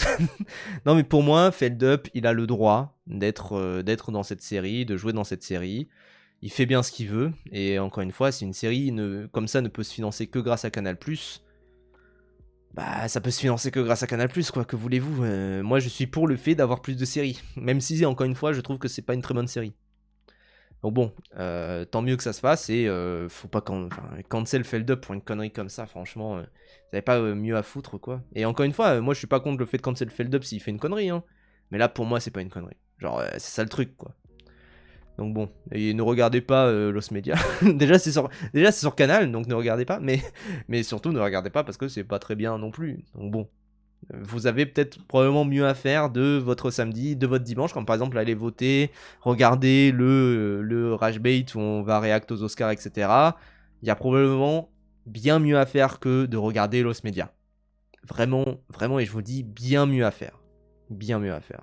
[SPEAKER 1] Non mais pour moi, Feldup, il a le droit d'être dans cette série, de jouer dans cette série. Il fait bien ce qu'il veut. Et encore une fois, si une série comme ça ne peut se financer que grâce à Canal+, bah ça peut se financer que grâce à Canal+, quoi, que voulez-vous. Moi je suis pour le fait d'avoir plus de séries. Même si, encore une fois, je trouve que c'est pas une très bonne série. Donc bon, tant mieux que ça se fasse et faut pas cancel Feldup pour une connerie comme ça, franchement, vous avez pas mieux à foutre quoi. Et encore une fois, moi je suis pas contre le fait de cancel Feldup s'il fait une connerie, hein. Mais là pour moi c'est pas une connerie. Genre c'est ça le truc quoi. Donc bon, et ne regardez pas Lost Media. déjà c'est sur Canal, donc ne regardez pas, mais surtout ne regardez pas parce que c'est pas très bien non plus. Donc bon, Vous avez peut-être probablement mieux à faire de votre samedi, de votre dimanche, comme par exemple aller voter, regarder le Rage Bait où on va react aux Oscars, etc. Il y a probablement bien mieux à faire que de regarder Los Media. Vraiment, vraiment, et je vous dis bien mieux à faire. Bien mieux à faire.